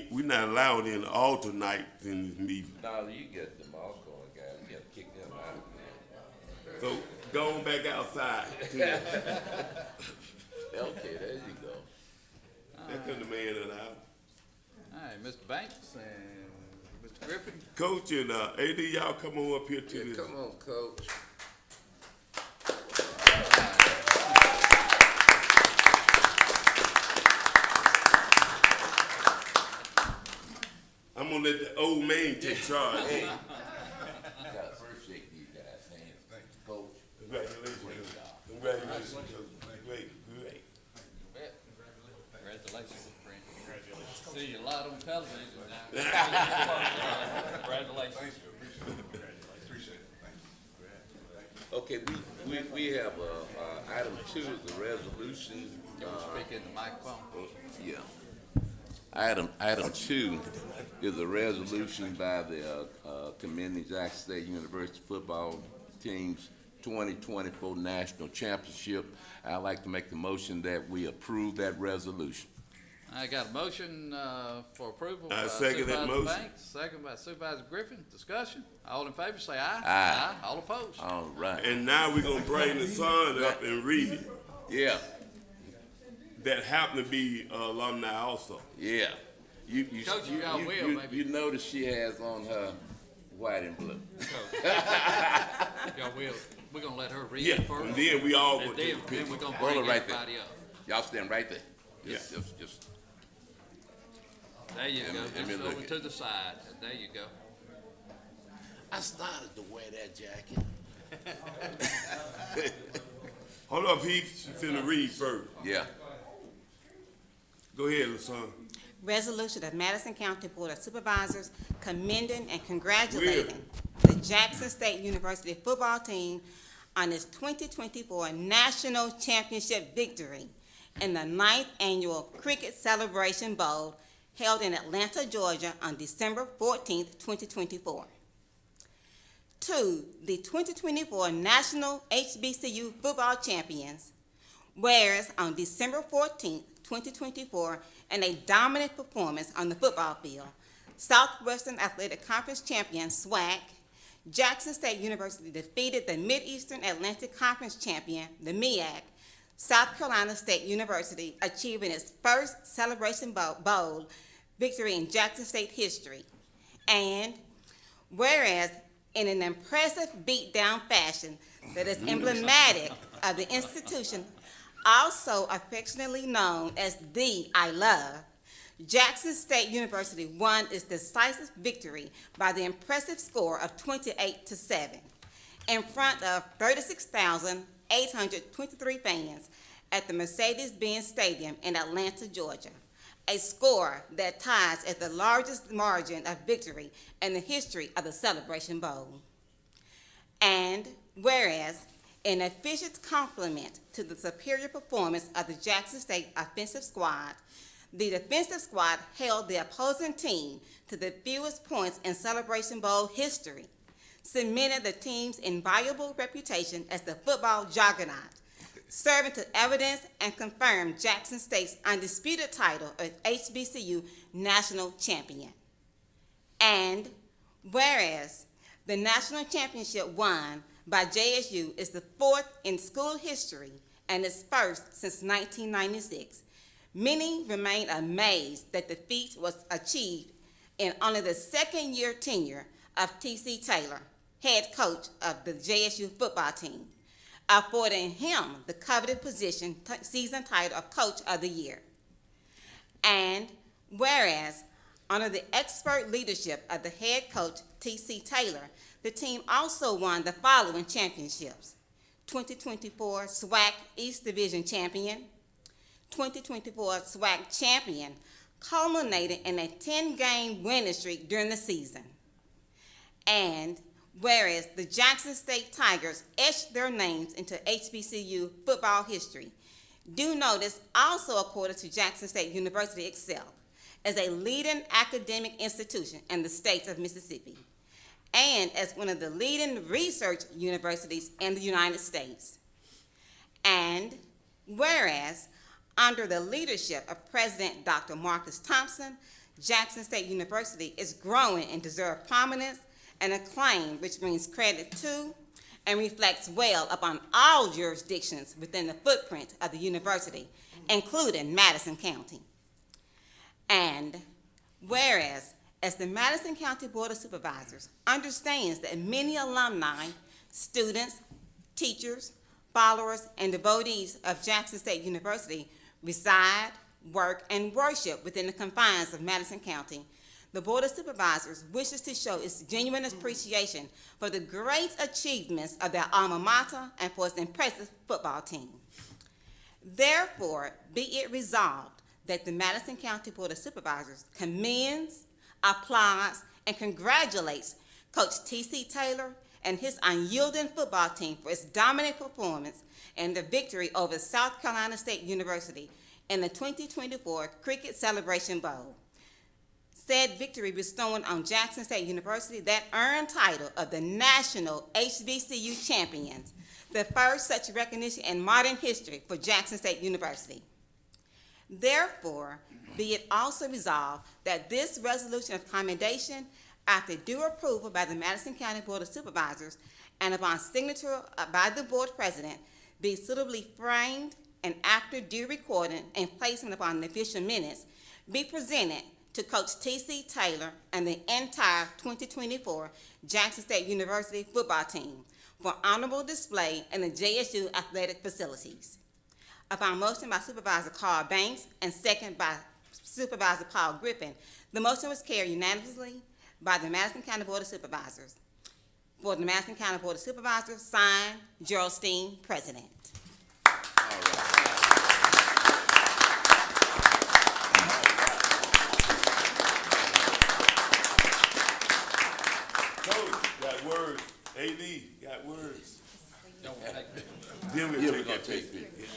it. We not allowed in alternates in this meeting. No, you get them Alcorn guys, you have to kick them out. So go on back outside. Okay, there you go. There come the man in the house. All right, Mr. Banks and Mr. Griffin. Coach and AD, y'all come on up here to Yeah, this. come on, coach. I'm gonna let the old man take charge. Hey, gotta appreciate these guys, man. Thank you, coach. Congratulations. Great job. Congratulations. Great. Congratulations, friend. See you a lot on television now. Congratulations. Okay, we have, item 2 is the resolution, You want to speak in the microphone? yeah. Item 2 is a resolution by the, commending Jackson State University football team's 2024 national championship. I'd like to make the motion that we approve that resolution. I got a motion, for approval. I by second that Supervisor motion. Banks, second by Supervisor Griffin. Discussion. All in favor, say aye. Aye. All opposed. All right. And now we're gonna bring the son up and read it. Yeah, That happen to be alumni also. yeah. You Coach, if y'all will, maybe. you notice she has on her white and blue. If y'all will, we're gonna let her read Yeah, it first. and then we all And gonna take a then picture. we're gonna Hold bring it right there. everybody up. Y'all stand right there. Yeah. Just. There you Let go. me Just look over at to the side. There you go. I started to wear that jacket. Hold up, Heath, she finna read first. Yeah. Go ahead, son. Resolution of Madison County Board of Supervisors commending and congratulating the Jackson State University football team on its 2024 National Championship victory in the 9th Annual Cricket Celebration Bowl held in Atlanta, Georgia on December 14th, 2024. 2, the 2024 National HBCU Football Champions, whereas on December 14th, 2024, in a dominant performance on the football field, Southwestern Athletic Conference champion SWAC, Jackson State University defeated the Mid-Eastern Atlantic Conference champion, the MEAC, South Carolina State University, achieving its first Celebration Bowl victory in Jackson State history. And whereas in an impressive beatdown fashion that is emblematic of the institution, also affectionately known as the I Love, Jackson State University won its decisive victory by the impressive score of 28-7 in front of 36,823 fans at the Mercedes-Benz Stadium in Atlanta, Georgia, a score that ties at the largest margin of victory in the history of the Celebration Bowl. And whereas, in efficient compliment to the superior performance of the Jackson State offensive squad, the defensive squad held the opposing team to the fewest points in Celebration Bowl history, cemented the team's inviolable reputation as the football juggernaut, serving to evidence and confirm Jackson State's undisputed title of HBCU national champion. And whereas the national championship won by JSU is the 4th in school history and its first since 1996, many remain amazed that the feat was achieved in only the second-year tenure of T.C. Taylor, head coach of the JSU football team, affording him the coveted season title of Coach of the Year. And whereas, under the expert leadership of the head coach, T.C. Taylor, the team also won the following championships: 2024 SWAC East Division champion, 2024 SWAC champion, culminating in a 10-game winning streak during the season. And whereas the Jackson State Tigers etched their names into HBCU football history, Due notice also accorded to Jackson State University itself as a leading academic institution in the state of Mississippi and as one of the leading research universities in the United States. And whereas, under the leadership of President Dr. Marcus Thompson, Jackson State University is growing and deserves prominence and acclaim, which brings credit to and reflects well upon all jurisdictions within the footprint of the university, including Madison County. And whereas, as the Madison County Board of Supervisors understands that many alumni, students, teachers, followers, and devotees of Jackson State University reside, work, and worship within the confines of Madison County, the Board of Supervisors wishes to show its genuine appreciation for the great achievements of their alma mater and for its impressive football team. Therefore, be it resolved that the Madison County Board of Supervisors commends, applauds, and congratulates Coach T.C. Taylor and his unyielding football team for its dominant performance and the victory over South Carolina State University in the 2024 Cricket Celebration Bowl. Said victory bestowing on Jackson State University that earned title of the National HBCU Champions, the first such recognition in modern history for Jackson State University. Therefore, be it also resolved that this resolution of commendation, after due approval by the Madison County Board of Supervisors and upon signature by the board president, be suitably framed and after due recording and placement upon the official minutes, be presented to Coach T.C. Taylor and the entire 2024 Jackson State University football team for honorable display in the JSU athletic facilities. Upon motion by Supervisor Carl Banks and second by Supervisor Paul Griffin, the motion was carried unanimously by the Madison County Board of Supervisors. For the Madison County Board of Supervisors, signed, Gerald Steen, President. Got words. AD, got words. Then Yeah, we'll we take gonna that take picture. it.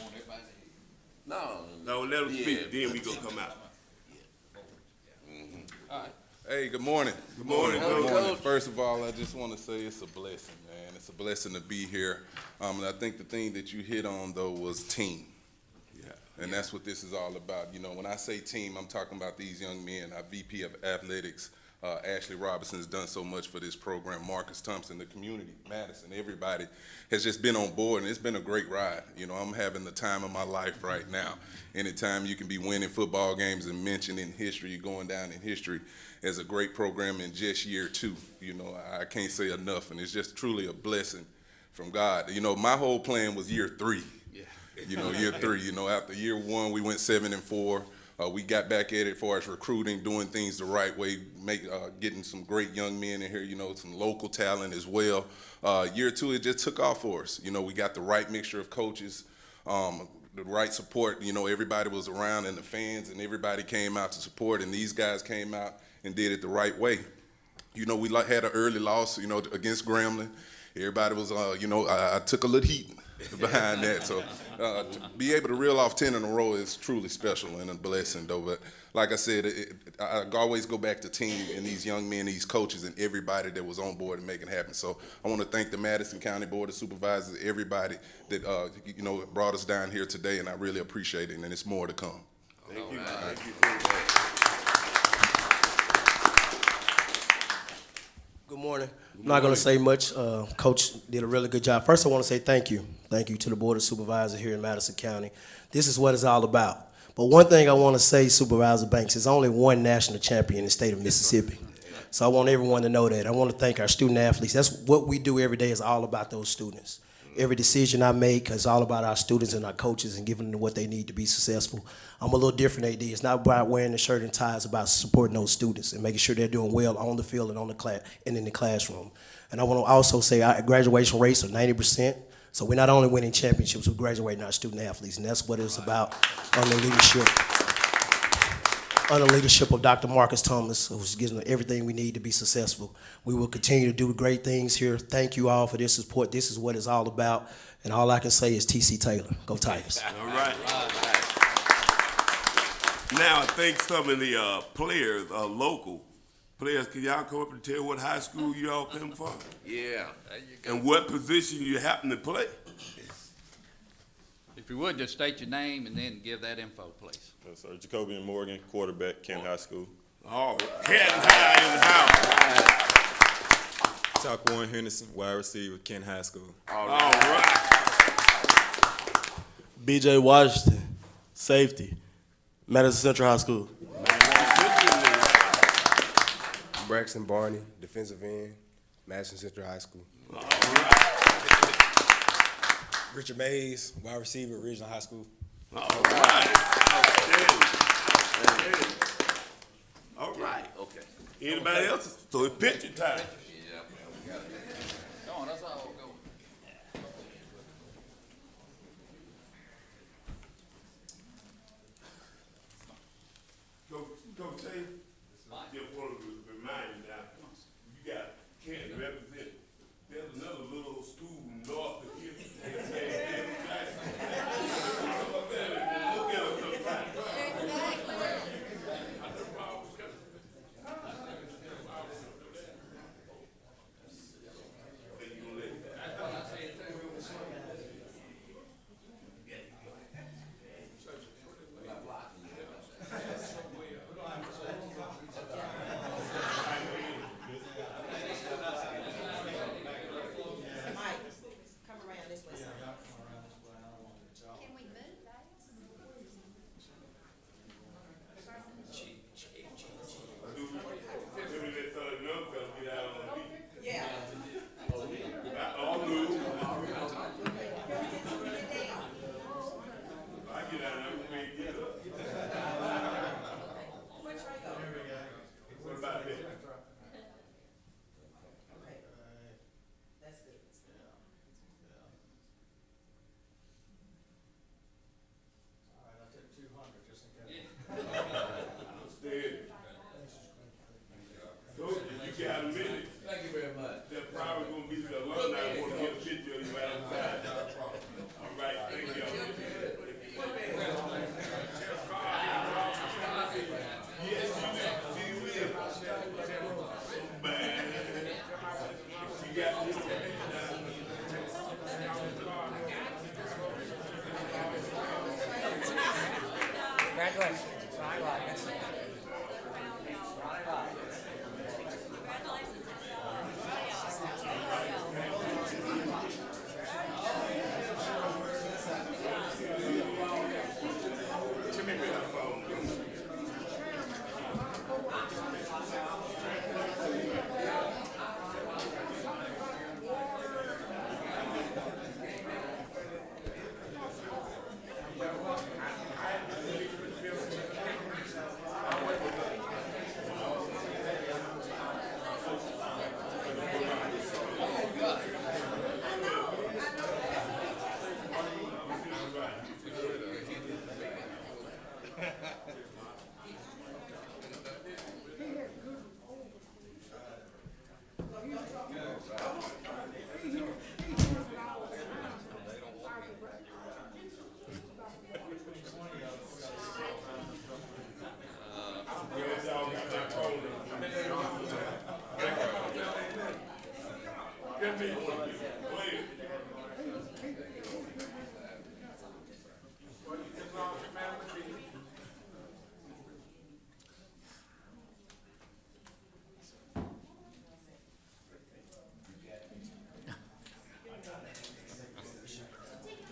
No. No, let them Yeah. speak, then we gonna come out. Hey, good morning. Good morning, Good Coach. morning. First of all, I just want to say it's a blessing, man. It's a blessing to be here. And I think the thing that you hit on, though, was team. Yeah. And that's what this is all about. You know, when I say team, I'm talking about these young men. Our VP of Athletics, Ashley Robinson, has done so much for this program. Marcus Thompson, the community, Madison, everybody has just been on board, and it's been a great ride. You know, I'm having the time of my life right now. Anytime you can be winning football games and mentioned in history, going down in history as a great program in just year two, you know, I can't say enough, and it's just truly a blessing from God. You know, my whole plan was year three. Yeah. You know, year three. You know, after year one, we went 7-4. We got back at it as far as recruiting, doing things the right way, getting some great young men in here, you know, some local talent as well. Year two, it just took off for us. You know, we got the right mixture of coaches, the right support. You know, everybody was around, and the fans and everybody came out to support, and these guys came out and did it the right way. You know, we had an early loss, you know, against Grambling. Everybody was, you know, I took a little heat behind that. So to be able to reel off 10 in a row is truly special and a blessing, though. But like I said, I always go back to team and these young men, these coaches, and everybody that was on board and making it happen. So I want to thank the Madison County Board of Supervisors, everybody that, you know, brought us down here today, and I really appreciate it, and it's more to come. Thank you. Right. Thank you. Good morning. I'm not going to say much. Coach did a really good job. First, I want to say thank you. Thank you to the Board of Supervisors here in Madison County. This is what it's all about. But one thing I want to say, Supervisor Banks, is only one national champion in the state of Mississippi. So I want everyone to know that. I want to thank our student athletes. That's what we do every day, is all about those students. Every decision I make is all about our students and our coaches and giving them what they need to be successful. I'm a little different, AD. It's not about wearing the shirt and tie. It's about supporting those students and making sure they're doing well on the field and on the class and in the classroom. And I want to also say our graduation rates are 90%. So we're not only winning championships, we're graduating our student athletes, and that's what it's about on the leadership. under leadership of Dr. Marcus Thomas, who's giving us everything we need to be successful. We will continue to do great things here. Thank you all for this support. This is what it's all about. And all I can say is T.C. Taylor. Go Tigers. All right. Now, I think some of the players are local. Players, can y'all come up and tell what high school you all come from? Yeah. And what position you happen to play? If you would, just state your name and then give that info, please. Yes, sir. Jacoby Morgan, quarterback, Kent High School. Oh, Kent High in the house. Taquan Henderson, wide receiver, Kent High School. All right. B.J. Washington, safety, Madison Central High School. Braxton Barney, defensive end, Madison Central High School. All right. Richard Mays, wide receiver, Regional High School. All right. All right. Okay. Anybody else? So it's picture time. Come on, that's all. Go. Coach Taylor, just want to remind you now, you got Kent represented. There's another little school north of here. Look at us sometime.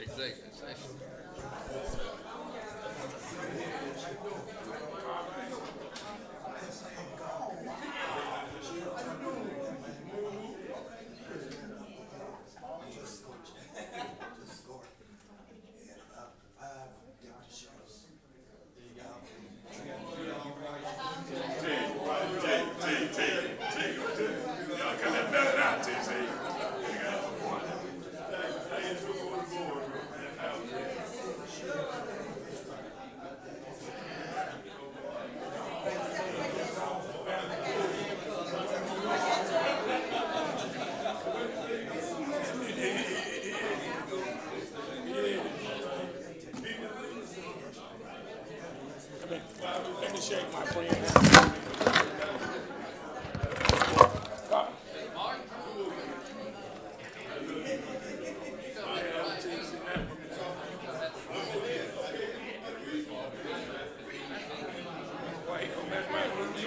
Executive session.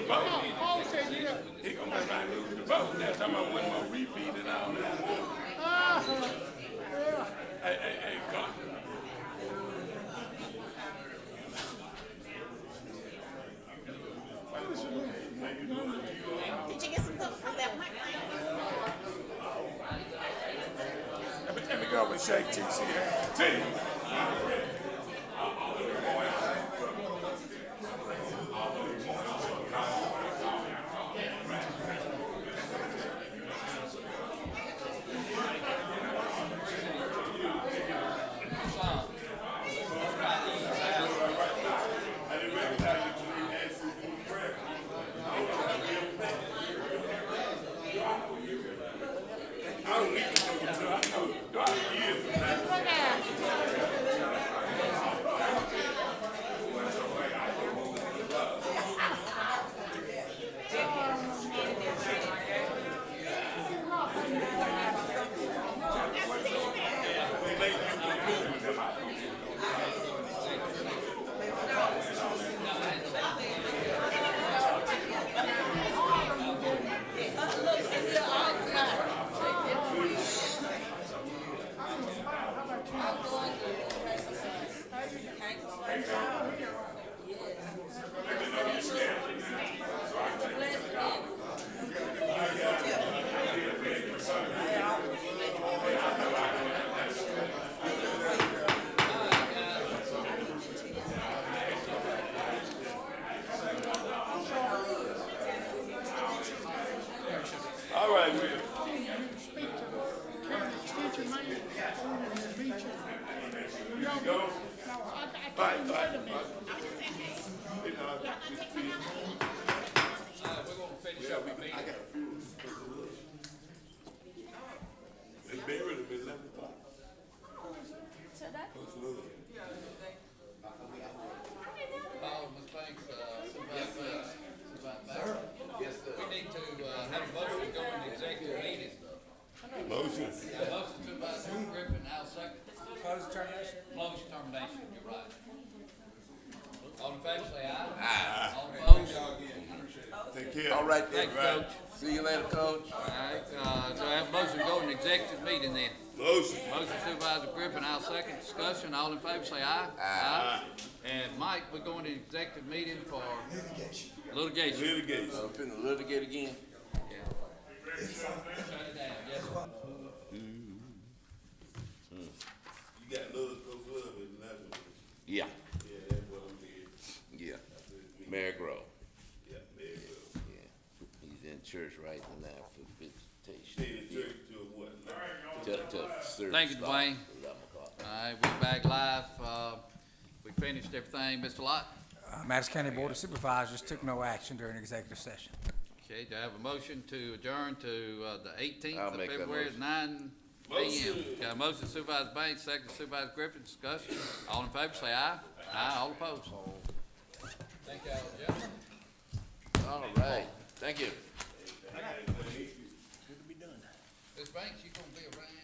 vote. He gonna make me lose the vote. That's talking about one more repeat and all that. Hey, God. Did you get some stuff from that mic? Let me go over and shake TC hand. T. All right, Will. Bye. We're gonna finish up our meeting. They buried him at 11 o'clock. Ms. Banks, we need to, have a motion to go into executive meeting. Motion. Motion Supervisor Griffin, Al second. Close termination. Close termination, you're right. All in favor, say aye. Aye. All opposed? Take care. All right, Thank then. you, Coach. See you later, Coach. All right, do I have a motion to go into executive meeting then? Motion. Motion Supervisor Griffin, I'll second. Discussion, all in favor, say aye. Aye. And Mike, we're going to executive meeting for litigation. Litigation. Finna litigate again? Yeah. Shut it down, yes, sir. You got Lewis Club at 11. Yeah. Yeah, that's what I'm here. Yeah. Mayor Grove. Yeah, there you go. Yeah. He's in church right now for visitation. Take the church to what? To serve Thank you, start Dwayne. at 11 o'clock. All right, we're back live. We finished everything. Mr. Lott? Madison County Board of Supervisors took no action during executive session. Okay, do I have a motion to adjourn to, the 18th I'll of make that February at motion. 9 p.m.? Got a motion Supervisor Banks, second Supervisor Griffin, discussion. All in favor, say aye. Aye, all opposed. Thank y'all, gentlemen. All right. Thank you. Ms. Banks, you gonna be around?